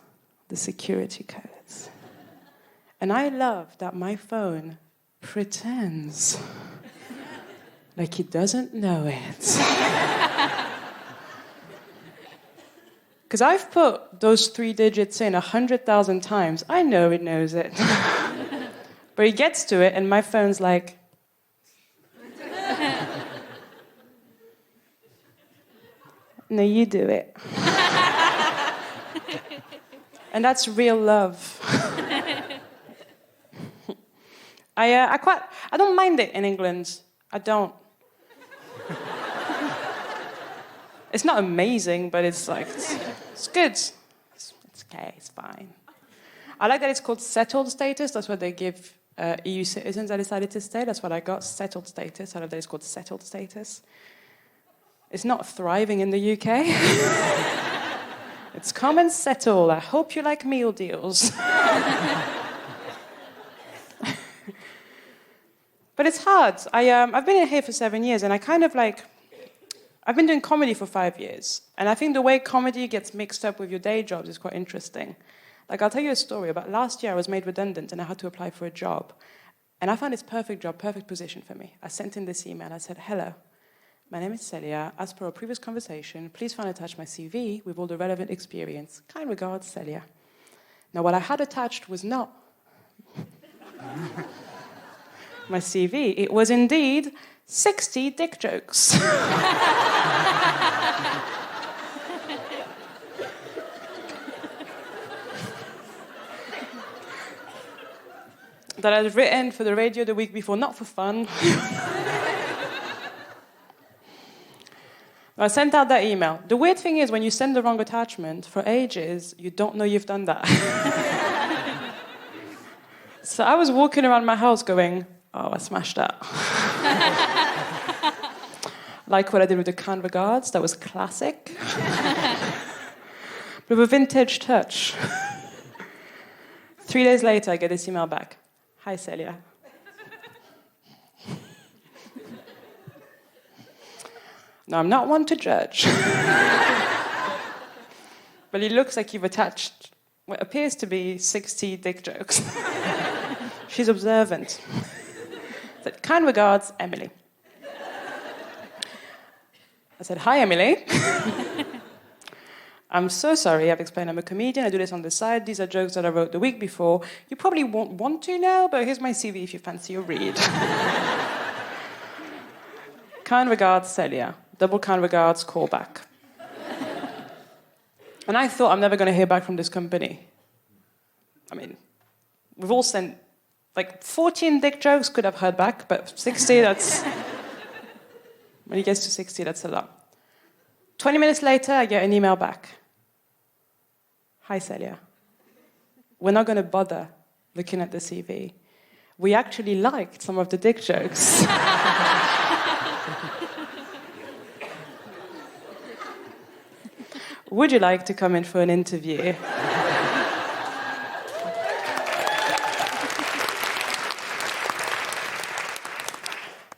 the security codes. And I love that my phone pretends like it doesn't know it. Because I've put those 3 digits in 100,000 times. I know it knows it. But it gets to it, and my phone's like... No, you do it. And that's real love. I don't mind it in England. I don't. It's not amazing, but it's like, it's good. It's okay, it's fine. I like that it's called settled status. That's what they give EU citizens that decided to stay. That's what I got, settled status. I love that it's called settled status. It's not thriving in the UK. It's come and settle. I hope you like meal deals. But it's hard. I've been in here for 7 years, and I kind of like... I've been doing comedy for 5 years, and I think the way comedy gets mixed up with your day jobs is quite interesting. Like, I'll tell you a story. About last year, I was made redundant, and I had to apply for a job. And I found this perfect job, perfect position for me. I sent in this email. I said, hello, my name is Celya. As per our previous conversation, please find attached my CV with all the relevant experience. Kind regards, Celya. Now, what I had attached was not my CV. It was indeed 60 dick jokes. That I'd written for the radio the week before, not for fun. I sent out that email. The weird thing is, when you send the wrong attachment, for ages, you don't know you've done that. So I was walking around my house going, oh, I smashed that. Like what I did with the kind regards, that was classic. But with a vintage touch. 3 days later, I get this email back. Hi, Celya. Now, I'm not one to judge. But it looks like you've attached what appears to be 60 dick jokes. She's observant. Said, kind regards, Emily. I said, hi, Emily. I'm so sorry, I've explained I'm a comedian, I do this on the side, these are jokes that I wrote the week before. You probably won't want to now, but here's my CV if you fancy a read. Kind regards, Celya. Double kind regards, call back. And I thought I'm never going to hear back from this company. I mean, we've all sent, like, 14 dick jokes could have heard back, but 60, that's... When it gets to 60, that's a lot. 20 minutes later, I get an email back. Hi, Celya. We're not going to bother looking at the CV. We actually liked some of the dick jokes. Would you like to come in for an interview?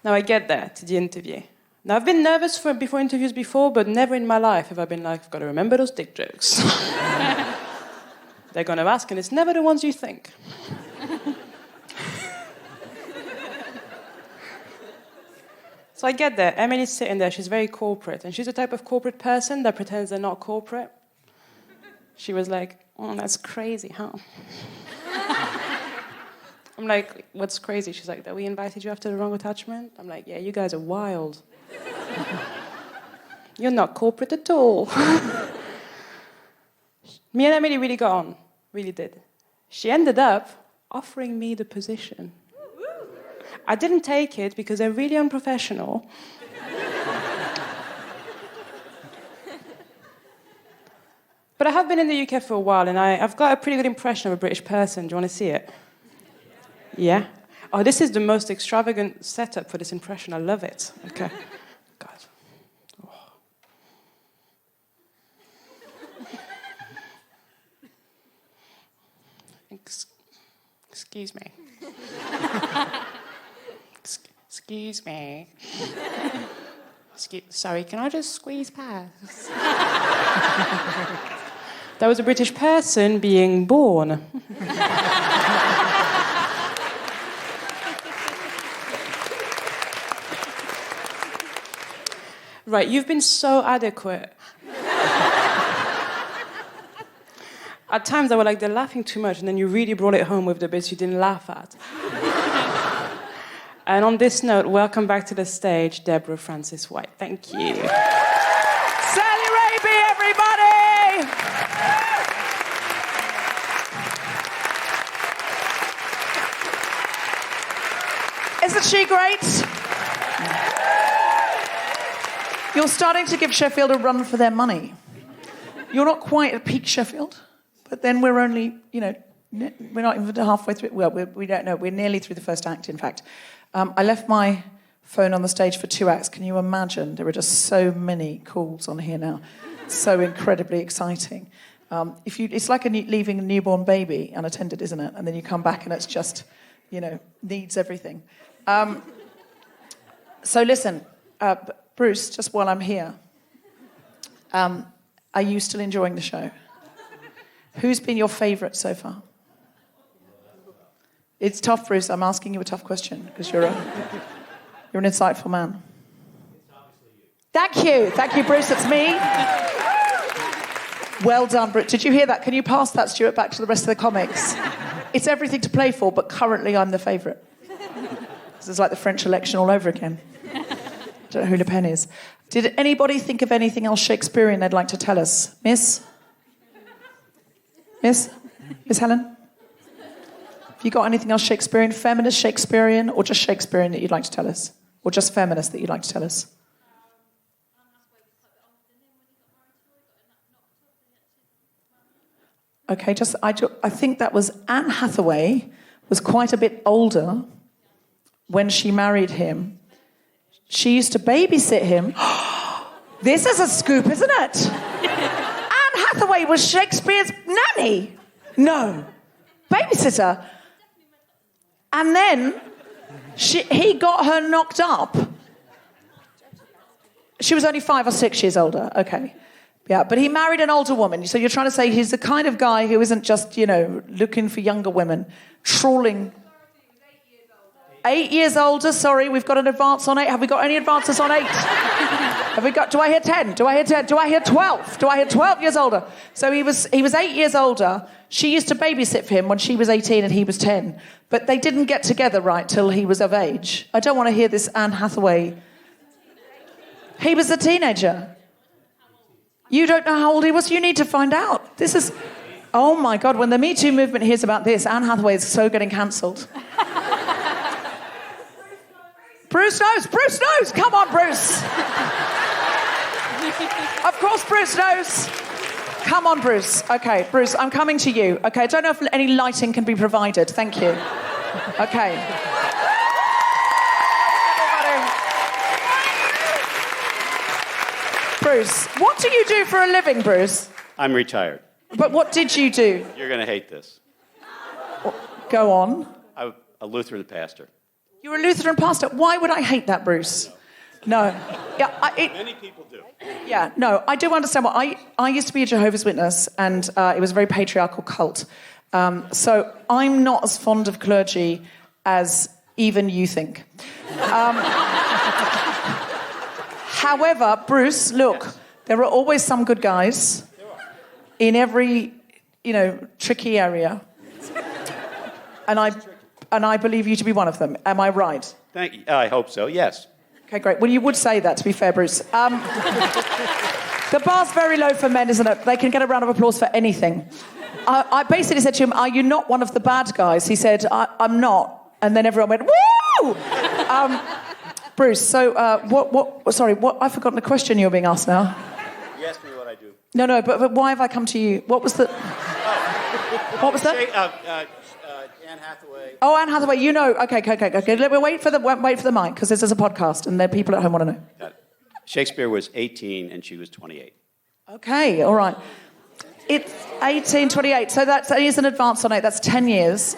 Now I get there to the interview. Now, I've been nervous before interviews before, but never in my life have I been like, I've got to remember those dick jokes. They're going to ask, and it's never the ones you think. So I get there. Emily's sitting there. She's very corporate, and she's the type of corporate person that pretends they're not corporate. She was like, oh, that's crazy, huh? I'm like, what's crazy? She's like, that we invited you after the wrong attachment? I'm like, yeah, you guys are wild. You're not corporate at all. Me and Emily really got on. Really did. She ended up offering me the position. I didn't take it because they're really unprofessional. But I have been in the UK for a while, and I've got a pretty good impression of a British person. Do you want to see it? Yeah? Oh, this is the most extravagant setup for this impression. I love it. Okay. God. Oh. Excuse me. Excuse me. Sorry, can I just squeeze past? That was a British person being born. Right, you've been so adequate. At times I was like, they're laughing too much, and then you really brought it home with the bits you didn't laugh at. And on this note, welcome back to the stage, Deborah Francis White. Thank you. Sally Raby, everybody! Isn't she great? You're starting to give Sheffield a run for their money. You're not quite at peak Sheffield, but then we're only, we're not even halfway through. Well, we don't know. We're nearly through the first act, in fact. I left my phone on the stage for 2 acts. Can you imagine? There are just so many calls on here now. So incredibly exciting. It's like leaving a newborn baby unattended, isn't it? And then you come back and it's just, needs everything. So listen, Bruce, just while I'm here, are you still enjoying the show? Who's been your favourite so far? It's tough, Bruce. I'm asking you a tough question because you're an insightful man. Thank you, Bruce. It's me. Well done, Bruce. Did you hear that? Can you pass that, Stuart, back to the rest of the comics? It's everything to play for, but currently I'm the favourite. This is like the French election all over again. I don't know who Le Pen is. Did anybody think of anything else Shakespearean they'd like to tell us? Miss Helen? Have you got anything else Shakespearean, feminist Shakespearean, or just Shakespearean that you'd like to tell us? Or just feminist that you'd like to tell us? Okay, I think that was Anne Hathaway was quite a bit older when she married him. She used to babysit him. This is a scoop, isn't it? Anne Hathaway was Shakespeare's nanny. No. Babysitter. And then he got her knocked up. She was only 5 or 6 years older. Okay. Yeah, but he married an older woman. So you're trying to say he's the kind of guy who isn't just, looking for younger women, trawling. 8 years older, sorry, we've got an advance on 8. Have we got any advances on 8? Do I hear 10? Do I hear 10? Do I hear 12? Do I hear 12 years older? So he was 8 years older. She used to babysit for him when she was 18 and he was 10. But they didn't get together right till he was of age. I don't want to hear this Anne Hathaway. He was a teenager. You don't know how old he was? You need to find out. This is... Oh, my God. When the Me Too movement hears about this, Anne Hathaway is so getting cancelled. Bruce knows. Bruce knows. Come on, Bruce. Of course Bruce knows. Come on, Bruce. Okay, Bruce, I'm coming to you. Okay, I don't know if any lighting can be provided. Thank you. Okay. Bruce, what do you do for a living, Bruce? I'm retired. But what did you do? You're going to hate this. Go on. I'm a Lutheran pastor. You're a Lutheran pastor. Why would I hate that, Bruce? No. Yeah, Many people do. Yeah, no, I do understand what... I used to be a Jehovah's Witness, and it was a very patriarchal cult. So I'm not as fond of clergy as even you think. However, Bruce, look, Yes. There are always some good guys in every, tricky area. And I believe you to be one of them. Am I right? Thank you. I hope so, yes. Okay, great. Well, you would say that, to be fair, Bruce. The bar's very low for men, isn't it? They can get a round of applause for anything. I basically said to him, are you not one of the bad guys? He said, I'm not. And then everyone went, woo! Bruce, so what? I've forgotten the question you were being asked now. You asked me what I do. No, but why have I come to you? What was that? Anne Hathaway. Oh, Anne Hathaway, Okay. Wait for the mic, because this is a podcast, and the people at home want to know. Got it. Shakespeare was 18 and she was 28. Okay, all right. It's 1828, so that is an advance on 8. That's 10 years.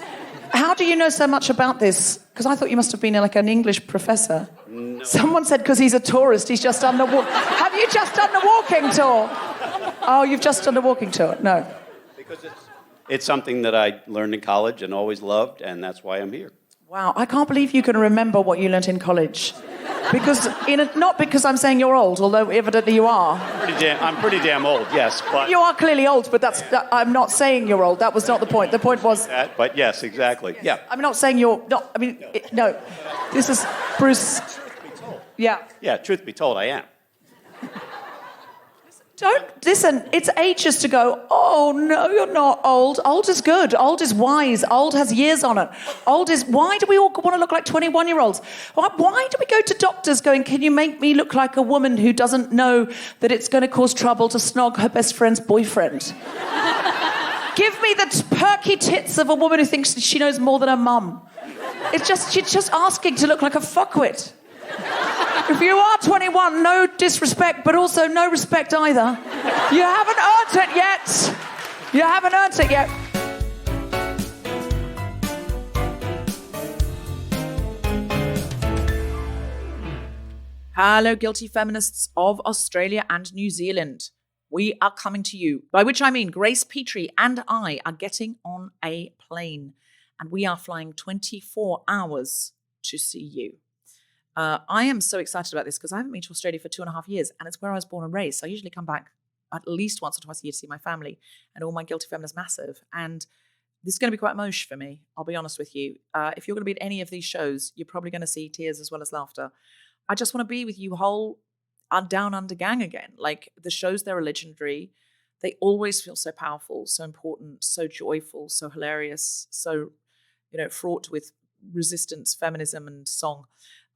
How do you know so much about this? Because I thought you must have been like an English professor. No. Someone said because he's a tourist, he's just done the walk. Have you just done the walking tour? Oh, you've just done the walking tour? No. Because it's something that I learned in college and always loved, and that's why I'm here. Wow, I can't believe you can remember what you learnt in college. Because not because I'm saying you're old, although evidently you are. I'm pretty damn old, yes. But You are clearly old, but I'm not saying you're old. That was not the point. The point was... But yes, exactly. Yeah. I'm not saying you're... No. This is Bruce... Yeah. Yeah, truth be told, I am. Don't... Listen, it's ages to go, oh, no, you're not old. Old is good. Old is wise. Old has years on it. Old is... Why do we all want to look like 21-year-olds? Why do we go to doctors going, can you make me look like a woman who doesn't know that it's going to cause trouble to snog her best friend's boyfriend? Give me the perky tits of a woman who thinks she knows more than her mum. She's just asking to look like a fuckwit. If you are 21, no disrespect, but also no respect either. You haven't earned it yet. You haven't earned it yet. Hello, guilty feminists of Australia and New Zealand. We are coming to you, by which I mean Grace Petrie and I are getting on a plane and we are flying 24 hours to see you. I am so excited about this because I haven't been to Australia for 2.5 years and it's where I was born and raised. So I usually come back at least once or twice a year to see my family and all my guilty feminists massive. And this is going to be quite emosh for me, I'll be honest with you. If you're going to be at any of these shows, you're probably going to see tears as well as laughter. I just want to be with you whole Down Under gang again. Like, the shows there are legendary. They always feel so powerful, so important, so joyful, so hilarious, so, fraught with resistance, feminism, and song.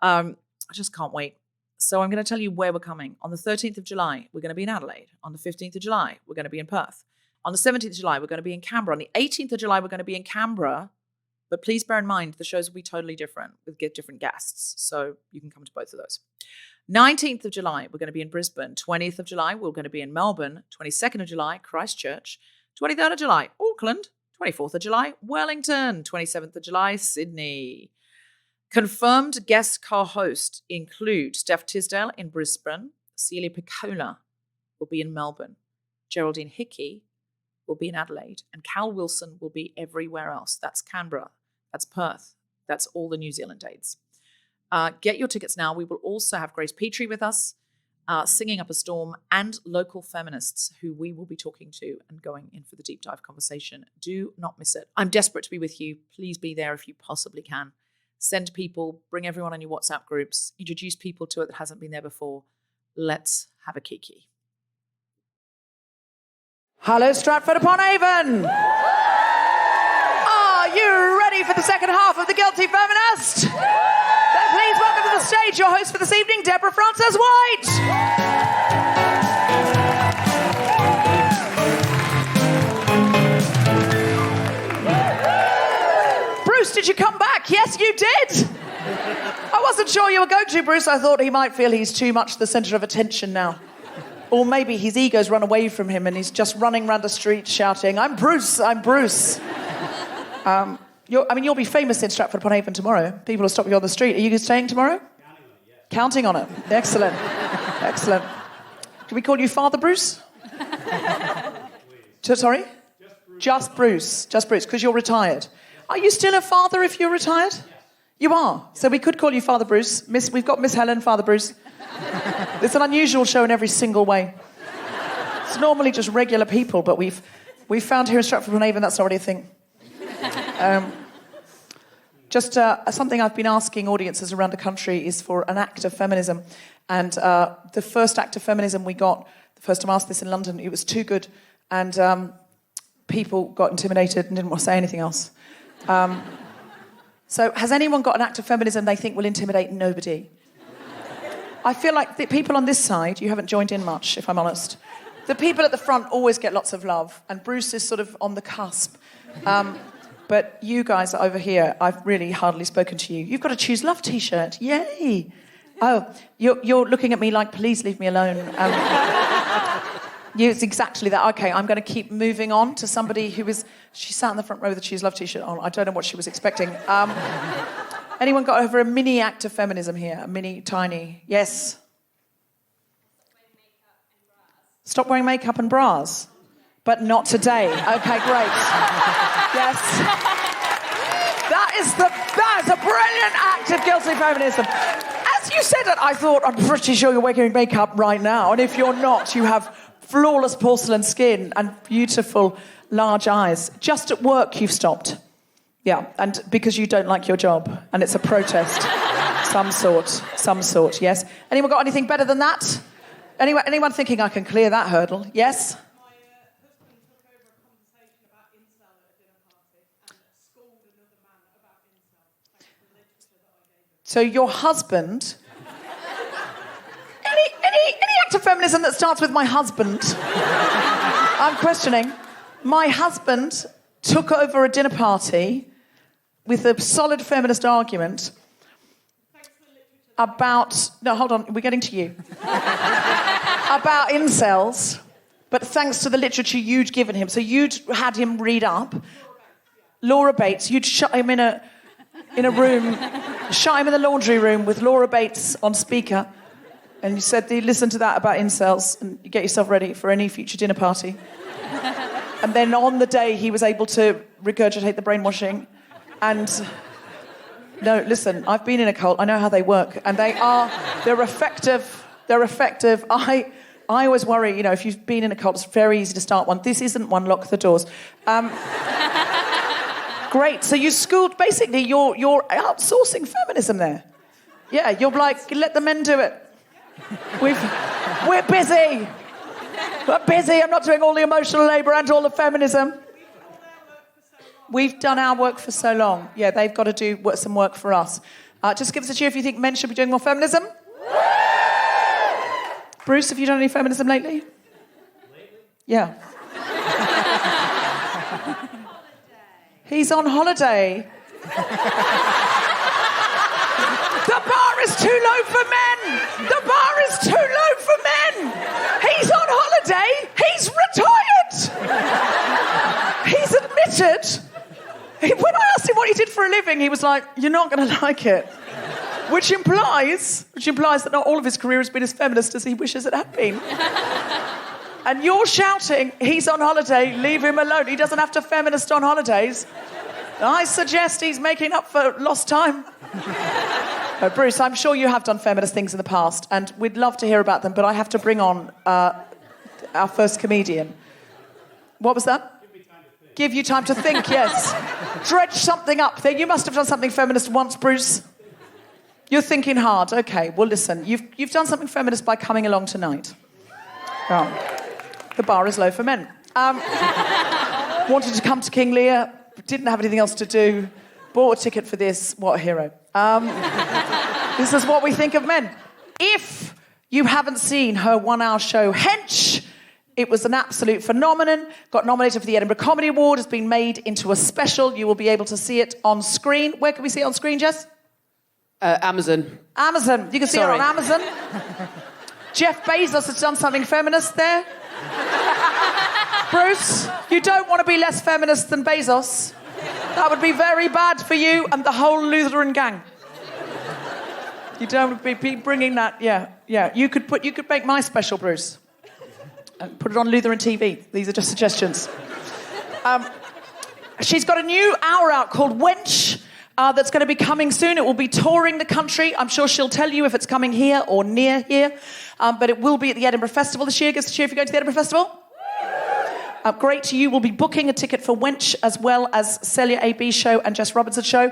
I just can't wait. So I'm going to tell you where we're coming. On the 13th of July, we're going to be in Adelaide. On the 15th of July, we're going to be in Perth. On the 17th of July, we're going to be in Canberra. On the 18th of July, we're going to be in Canberra. But please bear in mind, the shows will be totally different with different guests. So you can come to both of those. 19th of July, we're going to be in Brisbane. 20th of July, we're going to be in Melbourne. 22nd of July, Christchurch. 23rd of July, Auckland. 24th of July, Wellington. 27th of July, Sydney. Confirmed guest co-hosts include Steph Tisdale in Brisbane. Celia Piccola will be in Melbourne. Geraldine Hickey will be in Adelaide. And Cal Wilson will be everywhere else. That's Canberra. That's Perth. That's all the New Zealand dates. Get your tickets now. We will also have Grace Petrie with us, singing up a storm, and local feminists who we will be talking to and going in for the deep dive conversation. Do not miss it. I'm desperate to be with you. Please be there if you possibly can. Send people, bring everyone on your WhatsApp groups, introduce people to it that hasn't been there before. Let's have a kiki. Hello, Stratford-upon-Avon. Are you ready for the second half of The Guilty Feminist? Then please welcome to the stage your host for this evening, Deborah Frances White. Bruce, did you come back? Yes, you did. I wasn't sure you were going to, Bruce. I thought he might feel he's too much the centre of attention now. Or maybe his ego's run away from him and he's just running around the street shouting, I'm Bruce, I'm Bruce. You'll be famous in Stratford-upon-Avon tomorrow. People will stop you on the street. Are you staying tomorrow? Counting on it, yes. Counting on it. Excellent. Excellent. Can we call you Father Bruce? Sorry? Just Bruce. Just Bruce, because you're retired. Are you still a father if you're retired? Yes. You are. So we could call you Father Bruce. We've got Miss Helen, Father Bruce. It's an unusual show in every single way. It's normally just regular people, but we've found here in Stratford-upon-Avon that's already a thing. Something I've been asking audiences around the country is for an act of feminism. And the first act of feminism we got, the first time I asked this in London, it was too good. And people got intimidated and didn't want to say anything else. So has anyone got an act of feminism they think will intimidate nobody? I feel like the people on this side, you haven't joined in much, if I'm honest. The people at the front always get lots of love, and Bruce is sort of on the cusp. But you guys over here, I've really hardly spoken to you. You've got a Choose Love T-shirt. Yay! Oh, you're looking at me like, please leave me alone. It's exactly that. Okay, I'm going to keep moving on to somebody who is... She sat in the front row with a Choose Love T-shirt on. I don't know what she was expecting. Anyone got over a mini act of feminism here? A mini, tiny? Yes? Stop wearing makeup and bras. But not today. Okay, great. Yes. That is a brilliant act of guilty feminism. As you said it, I thought, I'm pretty sure you're wearing makeup right now. And if you're not, you have flawless porcelain skin and beautiful large eyes. Just at work, you've stopped. Yeah, and because you don't like your job, and it's a protest. Some sort, yes. Anyone got anything better than that? Anyone thinking I can clear that hurdle? Yes? My husband took over a conversation about incel at a dinner party and schooled another man about incel, thanks to the literature that I gave him. So your husband... any act of feminism that starts with my husband? I'm questioning. My husband took over a dinner party with a solid feminist argument about... No, hold on, we're getting to you. About incels, but thanks to the literature you'd given him. So you'd had him read up. Laura Bates. You'd shut him in a room, shut him in the laundry room with Laura Bates on speaker. And you said you listen to that about incels and you get yourself ready for any future dinner party. And then on the day, he was able to regurgitate the brainwashing. And no, listen, I've been in a cult. I know how they work. And they're effective. They're effective. I always worry, if you've been in a cult, it's very easy to start one. This isn't one, lock the doors. Great. So you schooled, basically, you're outsourcing feminism there. Yeah, you're like, let the men do it. We're busy. We're busy. I'm not doing all the emotional labour and all the feminism. We've done our work for so long. Yeah, they've got to do some work for us. Just give us a cheer if you think men should be doing more feminism. Bruce, have you done any feminism lately? Yeah. He's on holiday. The bar is too low for men. The bar is too low for men. He's on holiday. He's retired. He's admitted. When I asked him what he did for a living, he was like, "You're not going to like it." Which implies that not all of his career has been as feminist as he wishes it had been. And you're shouting, he's on holiday, leave him alone. He doesn't have to feminist on holidays. I suggest he's making up for lost time. Bruce, I'm sure you have done feminist things in the past, and we'd love to hear about them, but I have to bring on our first comedian. What was that? Give you time to think, yes. Dredge something up there. You must have done something feminist once, Bruce. You're thinking hard. Okay, well, listen. You've done something feminist by coming along tonight. Oh. The bar is low for men. Wanted to come to King Lear, didn't have anything else to do, bought a ticket for this. What a hero. This is what we think of men. If you haven't seen her one-hour show, Hench, it was an absolute phenomenon, got nominated for the Edinburgh Comedy Award, has been made into a special. You will be able to see it on screen. Where can we see it on screen, Jess? Amazon. Amazon. You can see it on Amazon. Jeff Bezos has done something feminist there. Bruce, you don't want to be less feminist than Bezos. That would be very bad for you and the whole Lutheran gang. You don't be bringing that, yeah. You could make my special, Bruce. And put it on Lutheran TV. These are just suggestions. She's got a new hour out called Wench that's going to be coming soon. It will be touring the country. I'm sure she'll tell you if it's coming here or near here. But it will be at the Edinburgh Festival this year. Give us a cheer if you're going to the Edinburgh Festival. Great. You will be booking a ticket for Wench as well as Celya AB's show and Jess Robertson's show.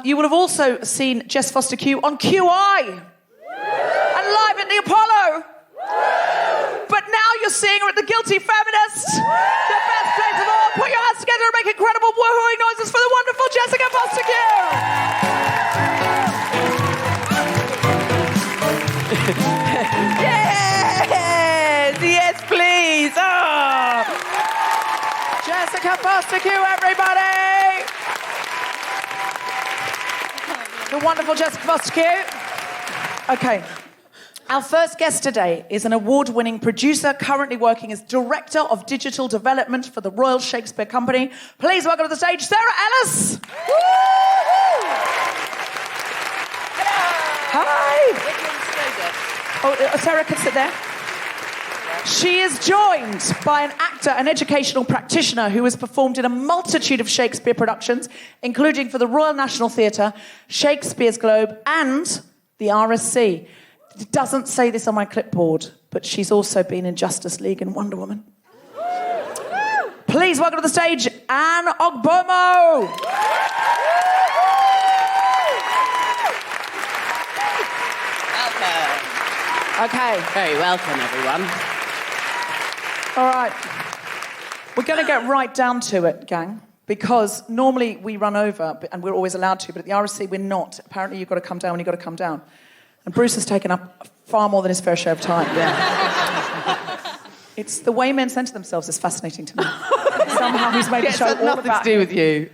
You will have also seen Jess Fostekew on QI and live at the Apollo. But now you're seeing her at the Guilty Feminist. The best place of all. Put your hands together and make incredible woohooing noises for the wonderful Jessica Fostekew. Yes, please. Oh. Jessica Fostekew, everybody. The wonderful Jessica Fostekew. Okay. Our first guest today is an award-winning producer currently working as Director of Digital Development for the Royal Shakespeare Company. Please welcome to the stage, Sarah Ellis. Hi. Oh, Sarah can sit there. She is joined by an actor and educational practitioner who has performed in a multitude of Shakespeare productions, including for the Royal National Theatre, Shakespeare's Globe, and the RSC. It doesn't say this on my clipboard, but she's also been in Justice League and Wonder Woman. Please welcome to the stage, Anne Ogbomo. Welcome. Okay. Very welcome, everyone. All right. We're going to get right down to it, gang, because normally we run over, and we're always allowed to, but at the RSC we're not. Apparently you've got to come down when you've got to come down. And Bruce has taken up far more than his fair share of time. Yeah. It's the way men center themselves is fascinating to me. Somehow he's made the show all nothing about to do with you.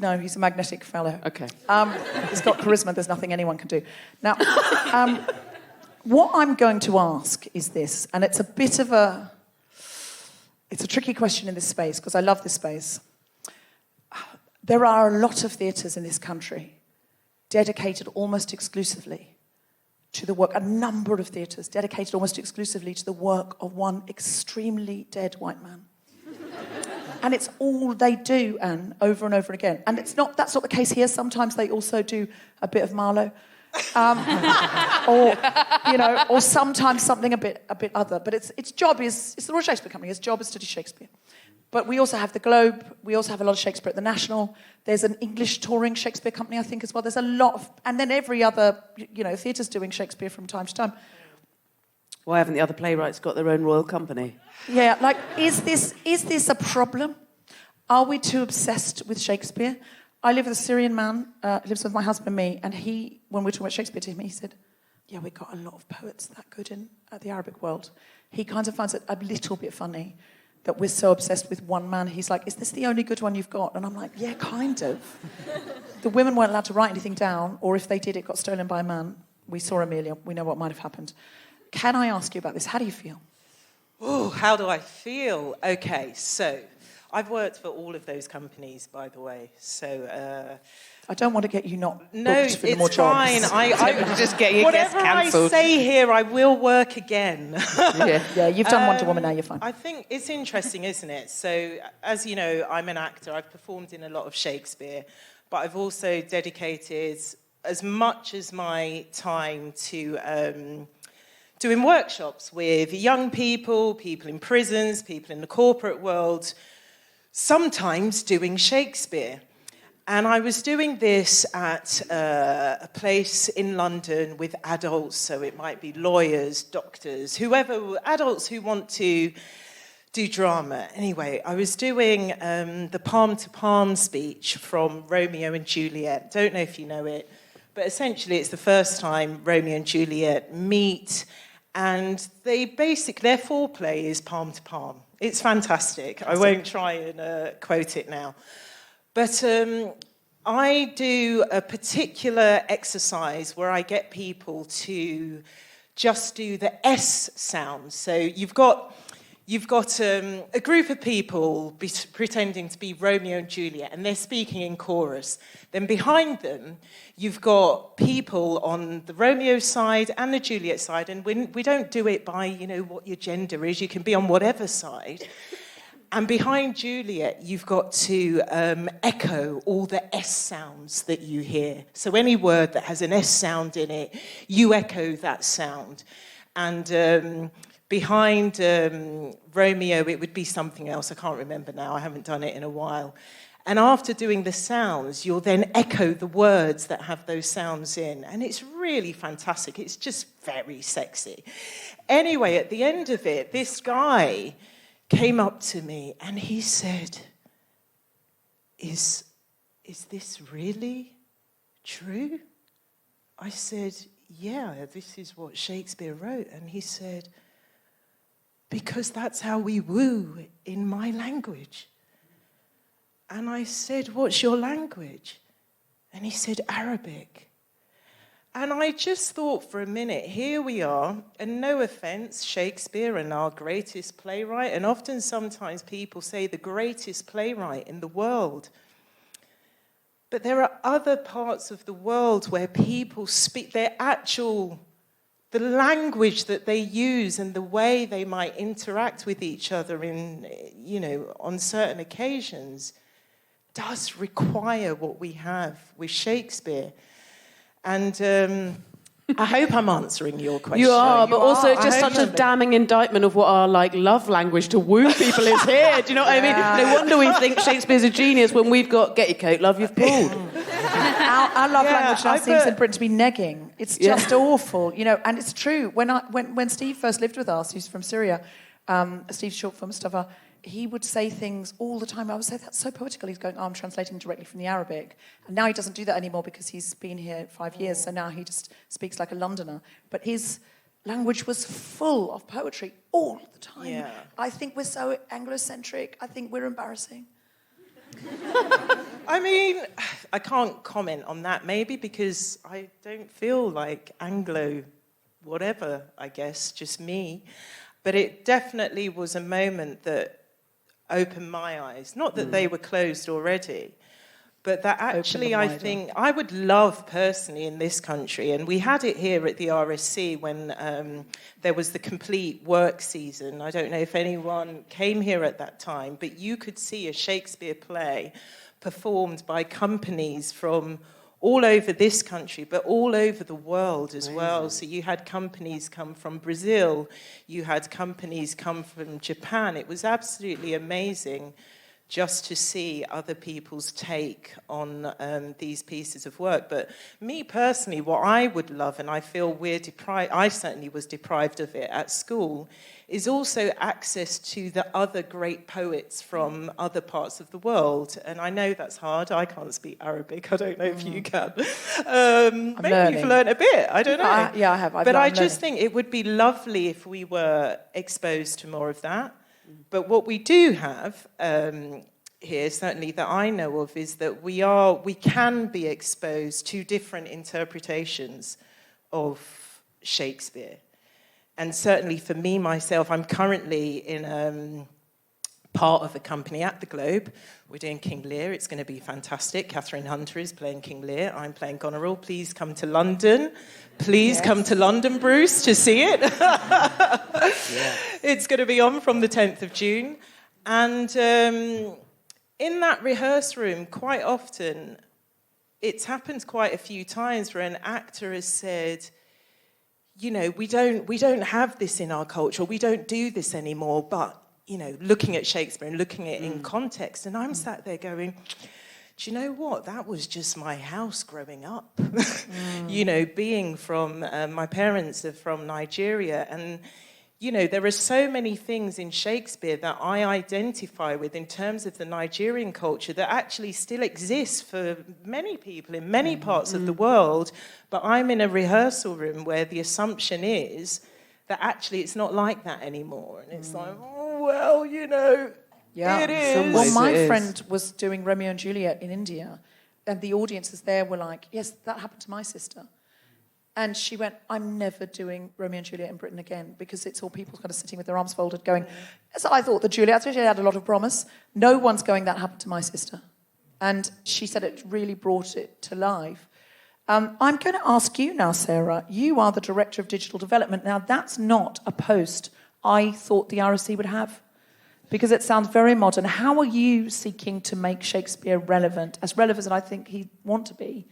No, he's a magnetic fellow. Okay. He's got charisma, there's nothing anyone can do. Now, what I'm going to ask is this, and it's a tricky question in this space, because I love this space. There are a lot of theatres in this country dedicated almost exclusively to the work, a number of theatres dedicated almost exclusively to the work of one extremely dead white man. And it's all they do, Anne, over and over again. And that's not the case here. Sometimes they also do a bit of Marlowe. Or sometimes something a bit other. But it's the Royal Shakespeare Company. Its job is to do Shakespeare. But we also have the Globe. We also have a lot of Shakespeare at the National. There's an English touring Shakespeare company, I think, as well. There's a lot of... And then every other, theatre's doing Shakespeare from time to time. Why haven't the other playwrights got their own royal company? Yeah, like, is this a problem? Are we too obsessed with Shakespeare? I live with a Syrian man, lives with my husband and me, and when we were talking about Shakespeare to him, he said, yeah, we've got a lot of poets that good in the Arabic world. He kind of finds it a little bit funny that we're so obsessed with one man. He's like, is this the only good one you've got? And I'm like, yeah, kind of. The women weren't allowed to write anything down, or if they did, it got stolen by a man. We saw Amelia. We know what might have happened. Can I ask you about this? How do you feel? Oh, how do I feel? Okay, so I've worked for all of those companies, by the way. So I don't want to get you not no, booked for the more it's jobs. fine. I just getting your whatever guest I cancelled. say here, I will work again. Yeah, you've done Wonder Woman now. You're fine. I think it's interesting, isn't it? So, as you know, I'm an actor. I've performed in a lot of Shakespeare, but I've also dedicated as much as my time to doing workshops with young people, people in prisons, people in the corporate world, sometimes doing Shakespeare. And I was doing this at a place in London with adults, so it might be lawyers, doctors, whoever, adults who want to do drama. Anyway, I was doing the palm to palm speech from Romeo and Juliet. Don't know if you know it, but essentially it's the first time Romeo and Juliet meet, and their foreplay is palm to palm. It's fantastic. I won't try and quote it now. But I do a particular exercise where I get people to just do the S sound. So you've got a group of people pretending to be Romeo and Juliet, and they're speaking in chorus. Then behind them, you've got people on the Romeo side and the Juliet side, and we don't do it by, what your gender is. You can be on whatever side. And behind Juliet, you've got to echo all the S sounds that you hear. So any word that has an S sound in it, you echo that sound. And behind Romeo, it would be something else. I can't remember now. I haven't done it in a while. And after doing the sounds, you'll then echo the words that have those sounds in. And it's really fantastic. It's just very sexy. Anyway, at the end of it, this guy came up to me and he said, is this really true? I said, yeah, this is what Shakespeare wrote. And he said, because that's how we woo in my language. And I said, what's your language? And he said, Arabic. And I just thought for a minute, here we are, and no offense, Shakespeare and our greatest playwright, and often sometimes people say the greatest playwright in the world. But there are other parts of the world where people speak the language that they use and the way they might interact with each other in, on certain occasions does require what we have with Shakespeare. And I hope I'm answering your question. You are, but also just such a damning indictment of what our love language to woo people is here. Do you know what I mean? No wonder we think Shakespeare's a genius when we've got get your coat, love, you've pulled. Our love language now seems in Britain to be negging. It's just awful, and it's true. When Steve first lived with us, who's from Syria, Steve's short for Mustafa, he would say things all the time. I would say, that's so poetical. He's going, I'm translating directly from the Arabic. And now he doesn't do that anymore because he's been here 5 years, so now he just speaks like a Londoner. But his language was full of poetry all the time. Yeah. I think we're so Anglo-centric. I think we're embarrassing. I mean, I can't comment on that maybe because I don't feel like Anglo whatever, I guess, just me. But it definitely was a moment that opened my eyes. Not that they were closed already, But that actually, I think, I would love personally in this country, and we had it here at the RSC when there was the complete work season. I don't know if anyone came here at that time, but you could see a Shakespeare play performed by companies from all over this country, but all over the world as well. So you had companies come from Brazil, you had companies come from Japan. It was absolutely amazing just to see other people's take on these pieces of work. But me personally, what I would love, and I feel we're deprived, I certainly was deprived of it at school, is also access to the other great poets from other parts of the world. And I know that's hard. I can't speak Arabic. I don't know if you can. Maybe you've learned a bit. I don't know. I have. But I just think it would be lovely if we were exposed to more of that. But what we do have here, certainly that I know of, is that we can be exposed to different interpretations of Shakespeare. And certainly for me, myself, I'm currently in part of a company at the Globe. We're doing King Lear. It's going to be fantastic. Catherine Hunter is playing King Lear. I'm playing Goneril. Please come to London. Please come to London, Bruce, to see it. It's going to be on from the 10th of June. And in that rehearse room, quite often, it's happened quite a few times where an actor has said, you know, we don't have this in our culture. We don't do this anymore. But, you know, looking at Shakespeare and looking at it in context, and I'm sat there going, do you know what? That was just my house growing up. You know, being from, my parents are from Nigeria. And, you know, there are so many things in Shakespeare that I identify with in terms of the Nigerian culture that actually still exists for many people in many parts of the world. But I'm in a rehearsal room where the assumption is that actually it's not like that anymore. And it's like, oh, well, you know, it is. Well, my friend was doing Romeo and Juliet in India, and the audiences there were like, yes, that happened to my sister. And she went, I'm never doing Romeo and Juliet in Britain again, because it's all people kind of sitting with their arms folded going, so I thought the Juliet had a lot of promise. No one's going, that happened to my sister. And she said it really brought it to life. I'm going to ask you now, Sarah. You are the Director of Digital Development. Now, that's not a post I thought the RSC would have, because it sounds very modern. How are you seeking to make Shakespeare relevant, as relevant as I think he'd want to be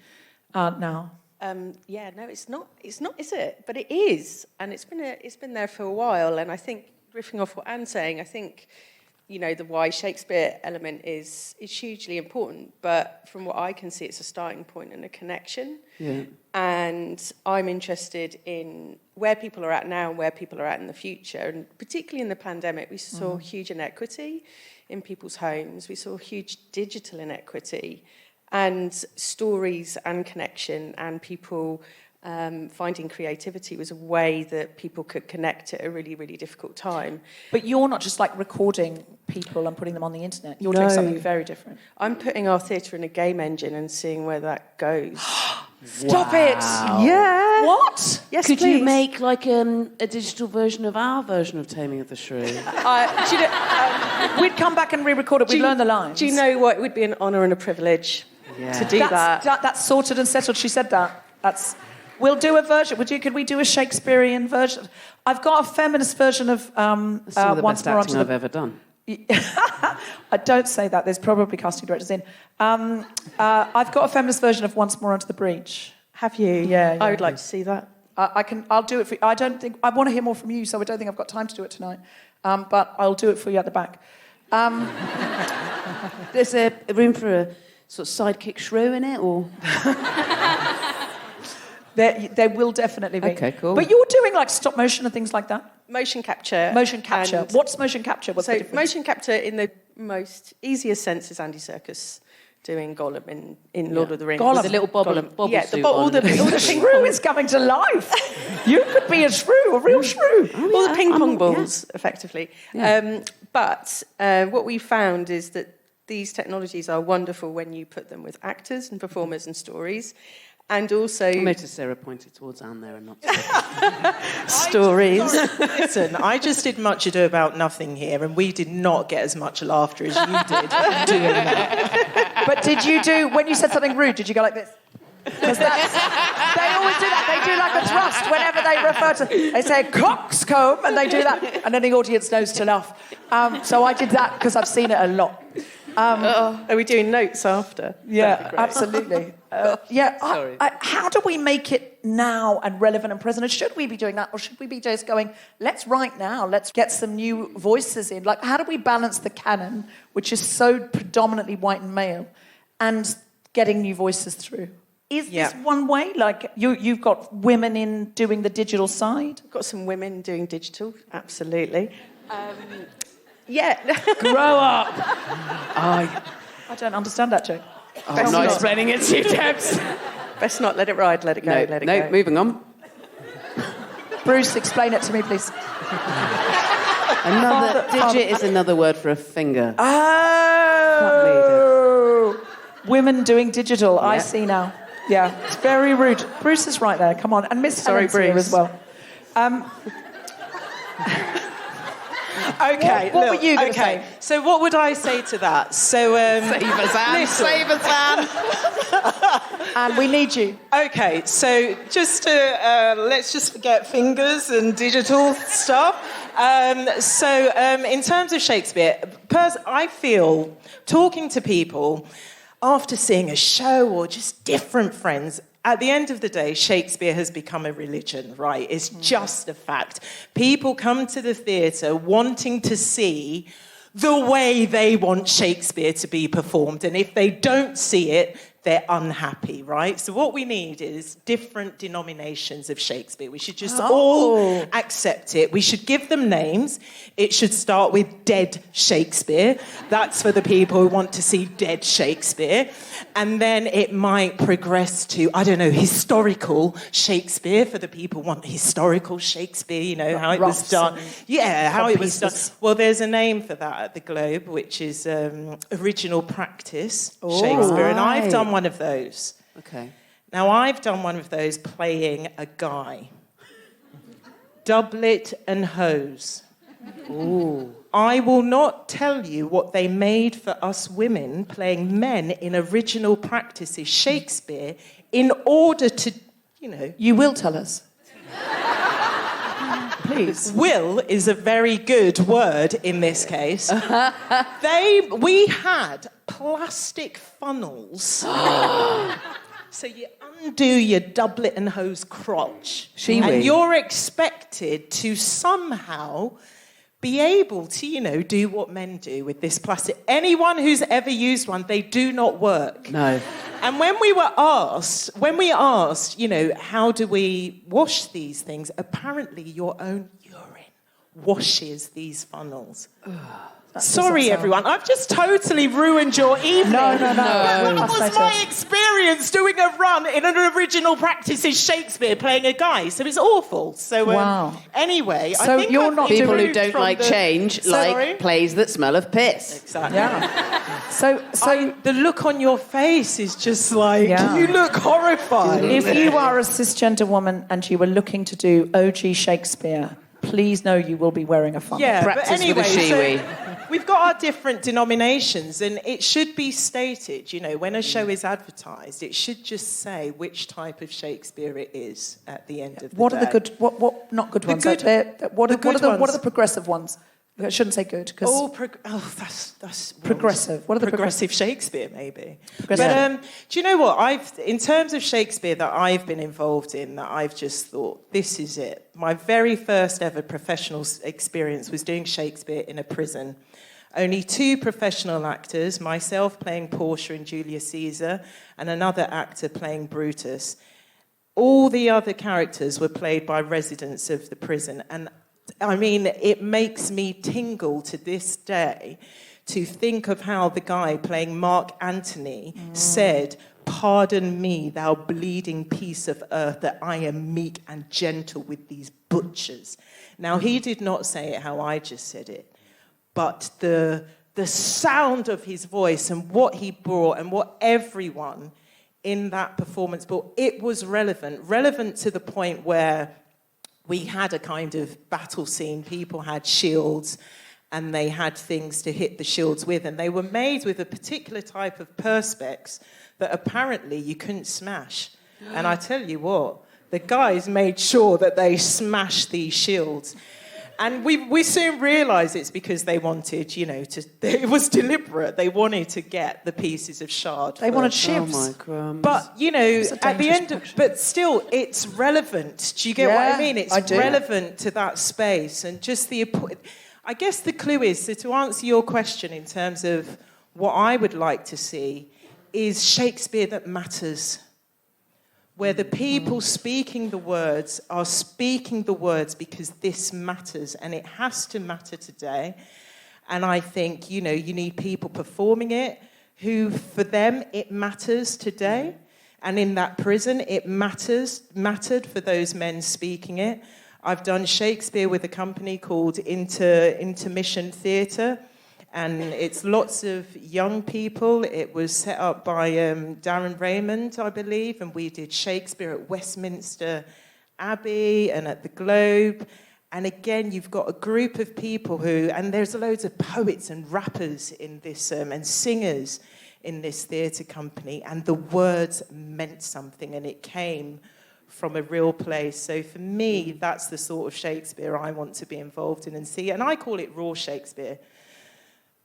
now? No, it's not, is it? But it is, and it's been there for a while. And I think, riffing off what Anne's saying, I think, you know, the why Shakespeare element is hugely important. But from what I can see, it's a starting point and a connection. Yeah. And I'm interested in where people are at now and where people are at in the future. And particularly in the pandemic, we saw huge inequity in people's homes. We saw huge digital inequity. And stories and connection and people finding creativity was a way that people could connect at a really, really difficult time. But you're not just like recording people and putting them on the internet. You're doing something very different. I'm putting our theatre in a game engine and seeing where that goes. Stop it! Yeah. What? Yes, Could please. you make like a digital version of our version of Taming of the Shrew? We'd come back and re-record it. We'd learn the lines. Do you know what? It would be an honour and a privilege to do that. That's sorted and settled. She said that. We'll do a version. Could we do a Shakespearean version? I've got a feminist version of Some of the best acting I've ever done. I don't say that. There's probably casting directors in. I've got a feminist version of Once More Onto the Breach. Have you? Yeah. I would like to see that. I'll do it for you. I want to hear more from you, so I don't think I've got time to do it tonight. But I'll do it for you at the back. There's a room for a sort of sidekick shrew in it, or? There will definitely be. Okay, cool. But you're doing like stop motion and things like that? Motion capture. Motion capture. What's motion capture? What's the difference? Motion capture in the most easiest sense is Andy Serkis doing Gollum in Lord of the Rings. Gollum. With a little bobble suit all on. the shrew is coming to life. You could be a shrew, a real shrew. All the ping pong balls, effectively. Yeah. But what we found is that these technologies are wonderful when you put them with actors and performers and stories. And also... I noticed Sarah pointed towards Anne there and not stories. Listen, I just did Much Ado About Nothing here, and we did not get as much laughter as you did doing that. But did you do, when you said something rude, did you go like this? Because they always do that. They do like a thrust whenever they refer to. They say coxcomb, and they do that, and then the audience knows to laugh. So I did that because I've seen it a lot. Are we doing notes after? Yeah, absolutely. Sorry. How do we make it now and relevant and present? And should we be doing that, or should we be just going, let's write now, let's get some new voices in? Like, how do we balance the canon, which is so predominantly white and male, and getting new voices through? Is this one way? Like, you've got women in doing the digital side? Got some women doing digital, absolutely. Grow up. I don't understand that joke. I'm not explaining it to you, Debs. Best not let it ride, let it go, let it go. No, moving on. Bruce, explain it to me, please. Another digit is another word for a finger. Oh! Women doing digital. I see now. Yeah, it's very rude. Bruce is right there. Come on. And Miss Helen's here as well. Okay, what were you going to say? So what would I say to that? So Save us, Anne. Save us, Anne. And we need you. Okay, so just to let's just forget fingers and digital stuff. In terms of Shakespeare, I feel talking to people after seeing a show or just different friends, at the end of the day, Shakespeare has become a religion, right? It's just a fact. People come to the theatre wanting to see the way they want Shakespeare to be performed. And if they don't see it, they're unhappy, right? So what we need is different denominations of Shakespeare. We should just all accept it. We should give them names. It should start with Dead Shakespeare. That's for the people who want to see dead Shakespeare. And then it might progress to, I don't know, historical Shakespeare for the people who want historical Shakespeare, you know, how it was done. Yeah, how it was done. Well, there's a name for that at the Globe, which is original practice Shakespeare. And I've done one of those. Okay. Now, I've done one of those playing a guy. Doublet and hose. Ooh. I will not tell you what they made for us women playing men in original practices Shakespeare in order to, you know... You will tell us. Please. Will is a very good word in this case. We had plastic funnels. So you undo your doublet and hose crotch. And you're expected to somehow be able to, you know, do what men do with this plastic. Anyone who's ever used one, they do not work. No. And when we asked, you know, how do we wash these things? Apparently your own urine washes these funnels. Sorry, everyone. I've just totally ruined your evening. No. That was my experience doing a run in an original practices Shakespeare playing a guy. So it's awful. So anyway, so I think you're not people who don't like change, like plays that smell of piss. Exactly. Yeah. So the look on your face is just like you look horrified. If you are a cisgender woman and you were looking to do OG Shakespeare, please know you will be wearing a funnel. Yeah, practice but anyway, with a shiwi. so we've got our different denominations, and it should be stated, you know, when a show is advertised, it should just say which type of Shakespeare it is at the end of the What day. are the good? What not good ones? What are the progressive ones? I shouldn't say good because that's progressive. What are the progressive Shakespeare maybe? But do you know what in terms of Shakespeare that I've been involved in, that I've just thought this is it. My very first ever professional experience was doing Shakespeare in a prison. Only 2 professional actors, myself playing Portia and Julius Caesar, and another actor playing Brutus. All the other characters were played by residents of the prison, and I mean, it makes me tingle to this day to think of how the guy playing Mark Antony said, "Pardon me, thou bleeding piece of earth, that I am meek and gentle with these butchers." Now, he did not say it how I just said it, but the sound of his voice and what he brought and what everyone in that performance brought, it was relevant to the point where we had a kind of battle scene. People had shields, and they had things to hit the shields with, and they were made with a particular type of perspex that apparently you couldn't smash. And I tell you what, the guys made sure that they smashed these shields. And we soon realised it's because they wanted, it was deliberate. They wanted to get the pieces of shard. They wanted ships. Oh, my crumbs. But, at the end of... But still, it's relevant. Do you get what I mean? It's relevant to that space. And just I guess the clue is, so to answer your question in terms of what I would like to see, is Shakespeare that matters. Where the people speaking the words are speaking the words because this matters, and it has to matter today. And I think, you need people performing it who, for them, it matters today. And in that prison, it mattered for those men speaking it. I've done Shakespeare with a company called Intermission Theatre. And it's lots of young people. It was set up by Darren Raymond, I believe, and we did Shakespeare at Westminster Abbey and at the Globe. And again, you've got a group of people and there's loads of poets and rappers in this, and singers in this theatre company, and the words meant something, and it came from a real place. So for me, that's the sort of Shakespeare I want to be involved in and see. And I call it raw Shakespeare.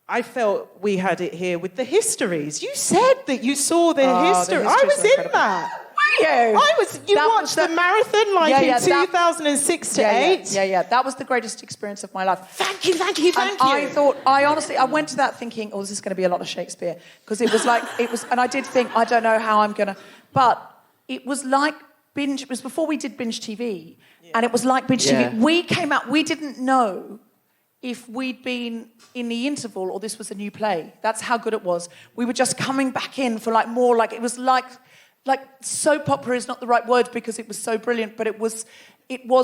I felt we had it here with the histories. You said that you saw the history. I was in that. Were you? You watched the marathon in 2006 to 8? Yeah. That was the greatest experience of my life. Thank you. I honestly went to that thinking, this is going to be a lot of Shakespeare. Because it was, and I did think, I don't know how I'm going to, but it was like binge, it was before we did binge TV, and it was like binge TV. We came out, we didn't know if we'd been in the interval or this was a new play. That's how good it was. We were just coming back in for more it was like soap opera is not the right word because it was so brilliant, but it was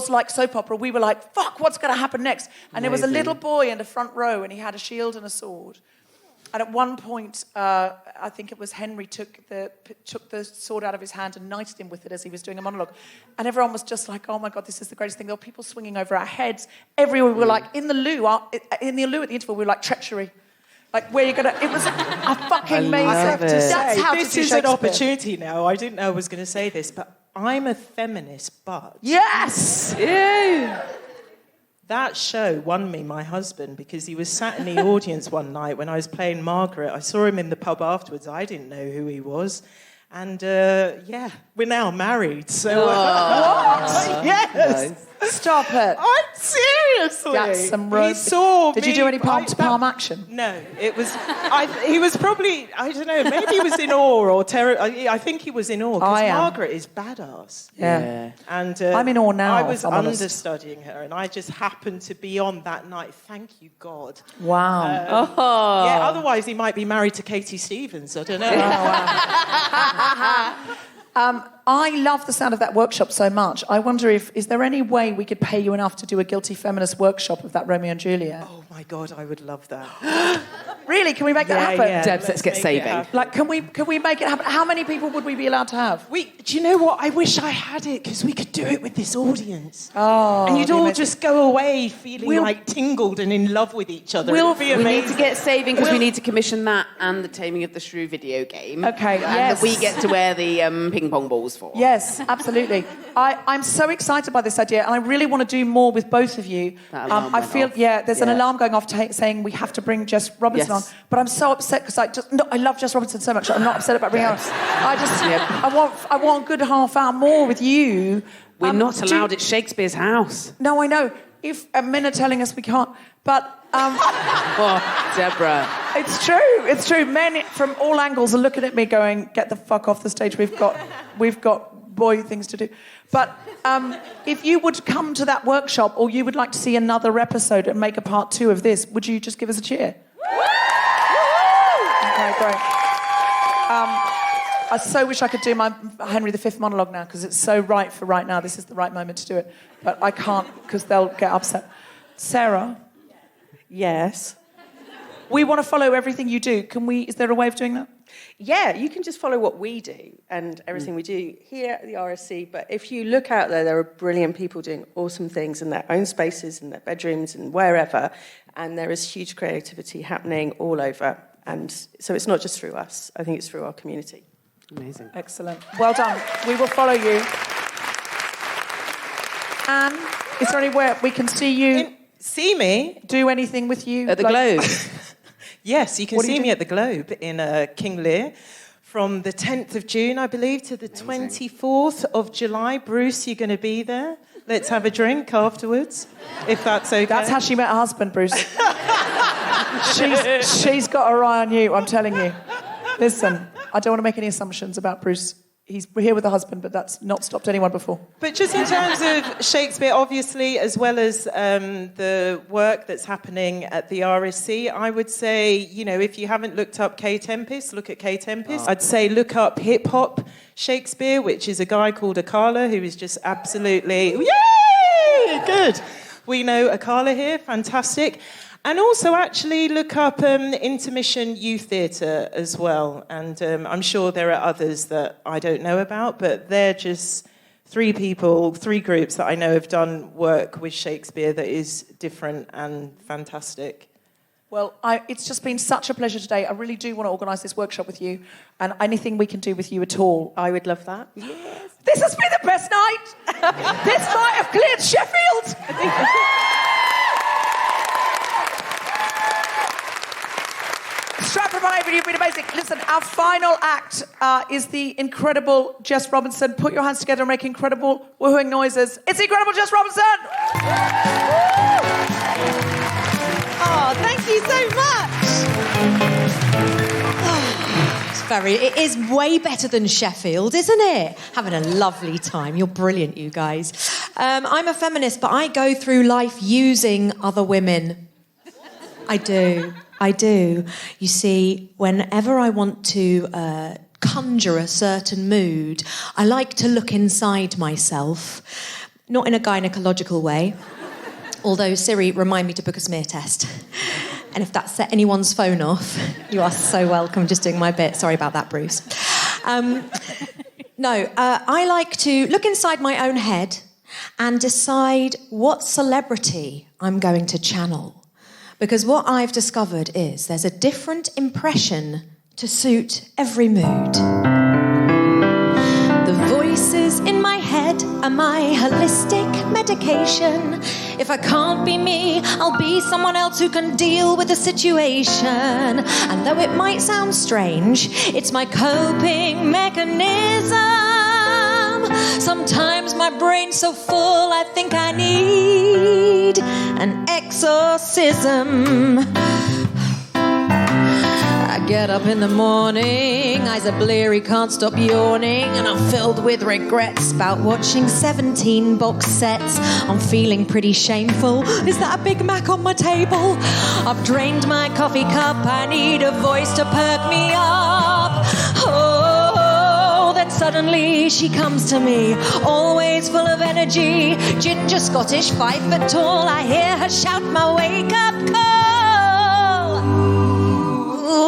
like soap opera. We were like, fuck, what's going to happen next? And there was a little boy in the front row and he had a shield and a sword. And at one point, I think it was Henry took the sword out of his hand and knighted him with it as he was doing a monologue. And everyone was just like, oh my God, this is the greatest thing. There were people swinging over our heads. Everyone were like, in the loo at the interval, we were like, treachery. Like, where you're going to... It was a fucking amazing... That's how this is an opportunity now. I didn't know I was going to say this, but I'm a feminist, but... Yes! Yeah! That show won me my husband because he was sat in the audience one night when I was playing Margaret. I saw him in the pub afterwards. I didn't know who he was. And, we're now married. So, what? Yes. Stop it. I'm seriously. That's some He saw Did you do any palm-to-palm action? No, it was... he was probably... I don't know, maybe he was in awe or terror. I think he was in awe because Margaret is badass. Yeah. And I'm in awe now. I was understudying her and I just happened to be on that night. Thank you, God. Wow. Yeah, otherwise he might be married to Katie Stevens. I don't know. I love the sound of that workshop so much. I wonder is there any way we could pay you enough to do a guilty feminist workshop of that Romeo and Juliet? Oh my God, I would love that. Really? Can we make that happen? Yeah. Debs, let's get saving. Can we make it happen? How many people would we be allowed to have? Do you know what? I wish I had it because we could do it with this audience. Oh, and you'd all just go away feeling tingled and in love with each other. We need to get saving because we need to commission that and the Taming of the Shrew video game. Okay, and yes. we get to wear the ping pong balls for. Yes, absolutely. I'm so excited by this idea, and I really want to do more with both of you. I feel, there's an alarm going off saying we have to bring Jess Robinson on, but I'm so upset because I love Jess Robinson so much. I'm not upset about bringing her on. I want a good half hour more with you. We're not allowed at Shakespeare's house. No, I know. If men are telling us we can't, but... Deborah. It's true. Men from all angles are looking at me going, get the fuck off the stage. We've got boy things to do. But if you would come to that workshop or you would like to see another episode and make a part 2 of this, would you just give us a cheer? Okay, great. I so wish I could do my Henry V monologue now because it's so right for right now. This is the right moment to do it. But I can't because they'll get upset. Sarah? Yes. We want to follow everything you do. Is there a way of doing that? Yeah, you can just follow what we do and everything we do here at the RSC. But if you look out there are brilliant people doing awesome things in their own spaces, in their bedrooms and wherever. And there is huge creativity happening all over. And so it's not just through us. I think it's through our community. Amazing. Excellent. Well done. We will follow you. Anne, is there anywhere we can see you? See me? Do anything with you? At the Globe. Yes, you can see me at the Globe in King Lear from the 10th of June, I believe, to the 24th of July. Bruce, you're going to be there. Let's have a drink afterwards, if that's okay. That's how she met her husband, Bruce. she's got her eye on you, I'm telling you. Listen, I don't want to make any assumptions about Bruce. He's here with a husband, but that's not stopped anyone before. But just in terms of Shakespeare, obviously, as well as the work that's happening at the RSC, I would say, if you haven't looked up K Tempest, look at K Tempest. I'd say look up hip-hop Shakespeare, which is a guy called Akala, who is just absolutely... Yay! Good. We know Akala here, fantastic. And also actually look up Intermission Youth Theatre as well. And I'm sure there are others that I don't know about, but they're just three groups that I know have done work with Shakespeare that is different and fantastic. Well, it's just been such a pleasure today. I really do want to organise this workshop with you, and anything we can do with you at all. I would love that. Yes. This has been the best night. This might have cleared Sheffield. Stratford upon Avon, you've been amazing. Listen, our final act is the incredible Jess Robinson. Put your hands together and make incredible woohooing noises. It's the incredible Jess Robinson! Oh, thank you so much. It is way better than Sheffield, isn't it? Having a lovely time. You're brilliant, you guys. I'm a feminist, but I go through life using other women. I do. You see, whenever I want to conjure a certain mood, I like to look inside myself, not in a gynecological way, although Siri, remind me to book a smear test. And if that set anyone's phone off, you are so welcome, just doing my bit. Sorry about that, Bruce. I like to look inside my own head and decide what celebrity I'm going to channel. Because what I've discovered is there's a different impression to suit every mood. The voices in my head are my holistic medication. If I can't be me, I'll be someone else who can deal with the situation. And though it might sound strange, it's my coping mechanism. Sometimes my brain's so full I think I need an exorcism. I get up in the morning, eyes are bleary, can't stop yawning, and I'm filled with regrets about watching 17 box sets. I'm feeling pretty shameful. Is that a Big Mac on my table? I've drained my coffee cup, I need a voice to perk me up. Oh, then suddenly she comes to me, always full of energy, ginger Scottish, 5 foot tall. I hear her shout my wake up call.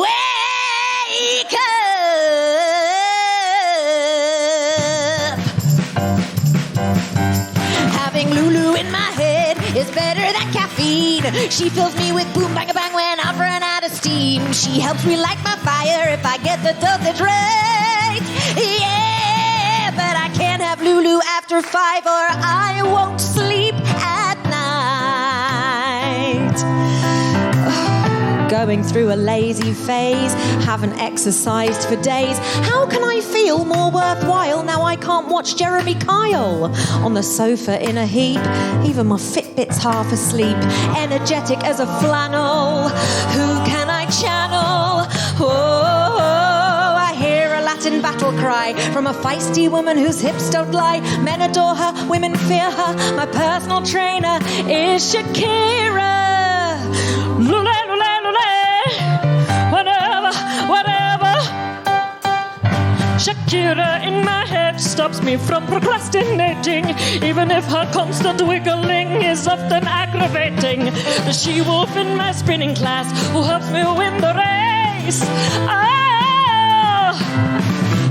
Wake up. Having Lulu in my head is better than caffeine. She fills me with boom bang bang when I've run out of steam. She helps me light my fire if I get the dosage right. Yeah, but I can't have Lulu after 5 or I won't sleep at night. Going through a lazy phase, haven't exercised for days. How can I feel more worthwhile now I can't watch Jeremy Kyle on the sofa in a heap? Even my Fitbit's half asleep, energetic as a flannel. Who can I channel? Oh, I hear a Latin battle cry from a feisty woman whose hips don't lie. Men adore her, women fear her. My personal trainer is Shakira. Lule, lule, lule. Whatever. Shakira in my head stops me from procrastinating, even if her constant wiggling is often aggravating. The she-wolf in my spinning class who helps me win the race.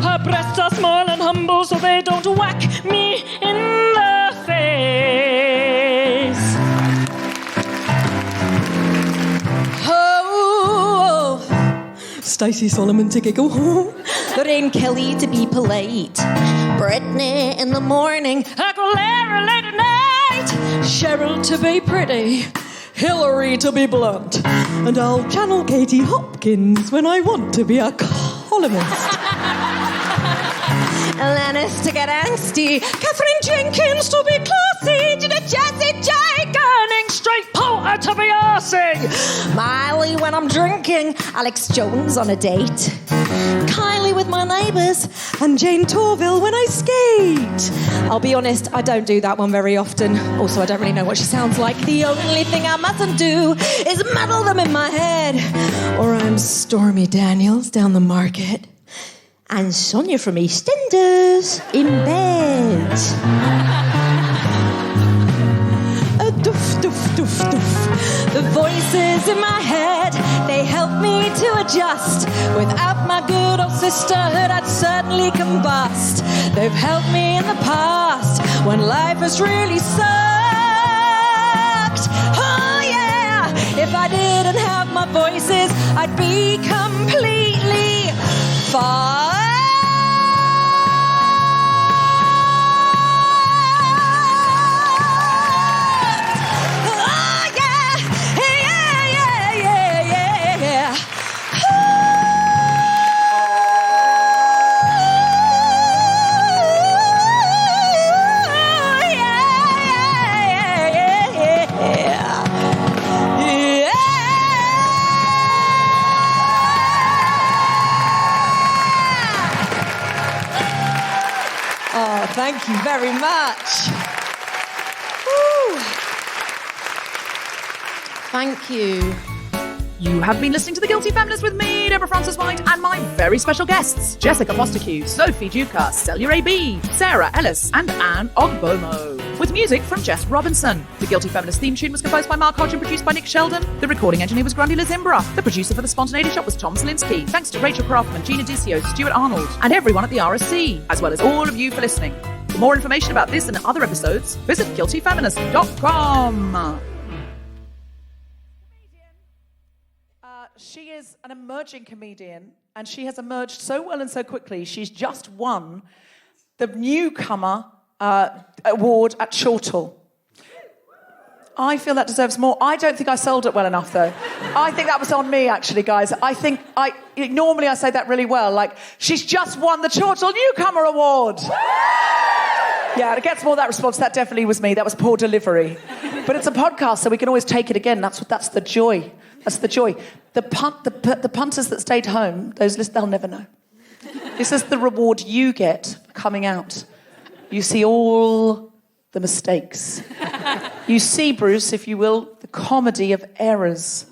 Her breasts are small and humble so they don't whack me in the face. Oh, Stacey Solomon to giggle. Lorraine Kelly to be polite. Britney in the morning. Aguilera late at night. Cheryl to be pretty. Hillary to be blunt. And I'll channel Katie Hopkins when I want to be a columnist. Alanis to get angsty. Catherine Jenkins to be classy. Jessie J. Gurning straight porter to be arsing. Miley when I'm drinking. Alex Jones on a date. Kylie with my neighbours. And Jane Torville when I skate. I'll be honest, I don't do that one very often. Also, I don't really know what she sounds like. The only thing I mustn't do is muddle them in my head. Or I'm Stormy Daniels down the market. And Sonia from EastEnders in bed. Doof, doof, doof, doof. The voices in my head, they help me to adjust. Without my good old sisterhood, I'd certainly combust. They've helped me in the past when life has really sucked. Oh yeah, if I didn't have my voices, I'd be completely fucked. Thank you very much. Woo. Thank you. You have been listening to The Guilty Feminist with me, Deborah Frances-White, and my very special guests, Jessica Fostekew, Sophie Duca, Celya AB, Sarah Ellis, and Anne Ogbomo. With music from Jess Robinson. The Guilty Feminist theme tune was composed by Mark Hodge and produced by Nick Sheldon. The recording engineer was Grundy Lizimbra. The producer for The Spontaneity Shop was Tom Slinsky. Thanks to Rachel Craftman, Gina Dicio, Stuart Arnold, and everyone at the RSC, as well as all of you for listening. For more information about this and other episodes, visit guiltyfeminist.com. She is an emerging comedian, and she has emerged so well and so quickly. She's just won the newcomer award at Chortle. I feel that deserves more. I don't think I sold it well enough, though. I think that was on me, actually, guys. Normally I say that really well, like, she's just won the Chortle Newcomer Award. Yeah, it gets more of that response. That definitely was me. That was poor delivery. But it's a podcast, so we can always take it again. That's the joy. That's the joy. The punters that stayed home, they'll never know. This is the reward you get for coming out. You see all the mistakes. You see, Bruce, if you will, the comedy of errors.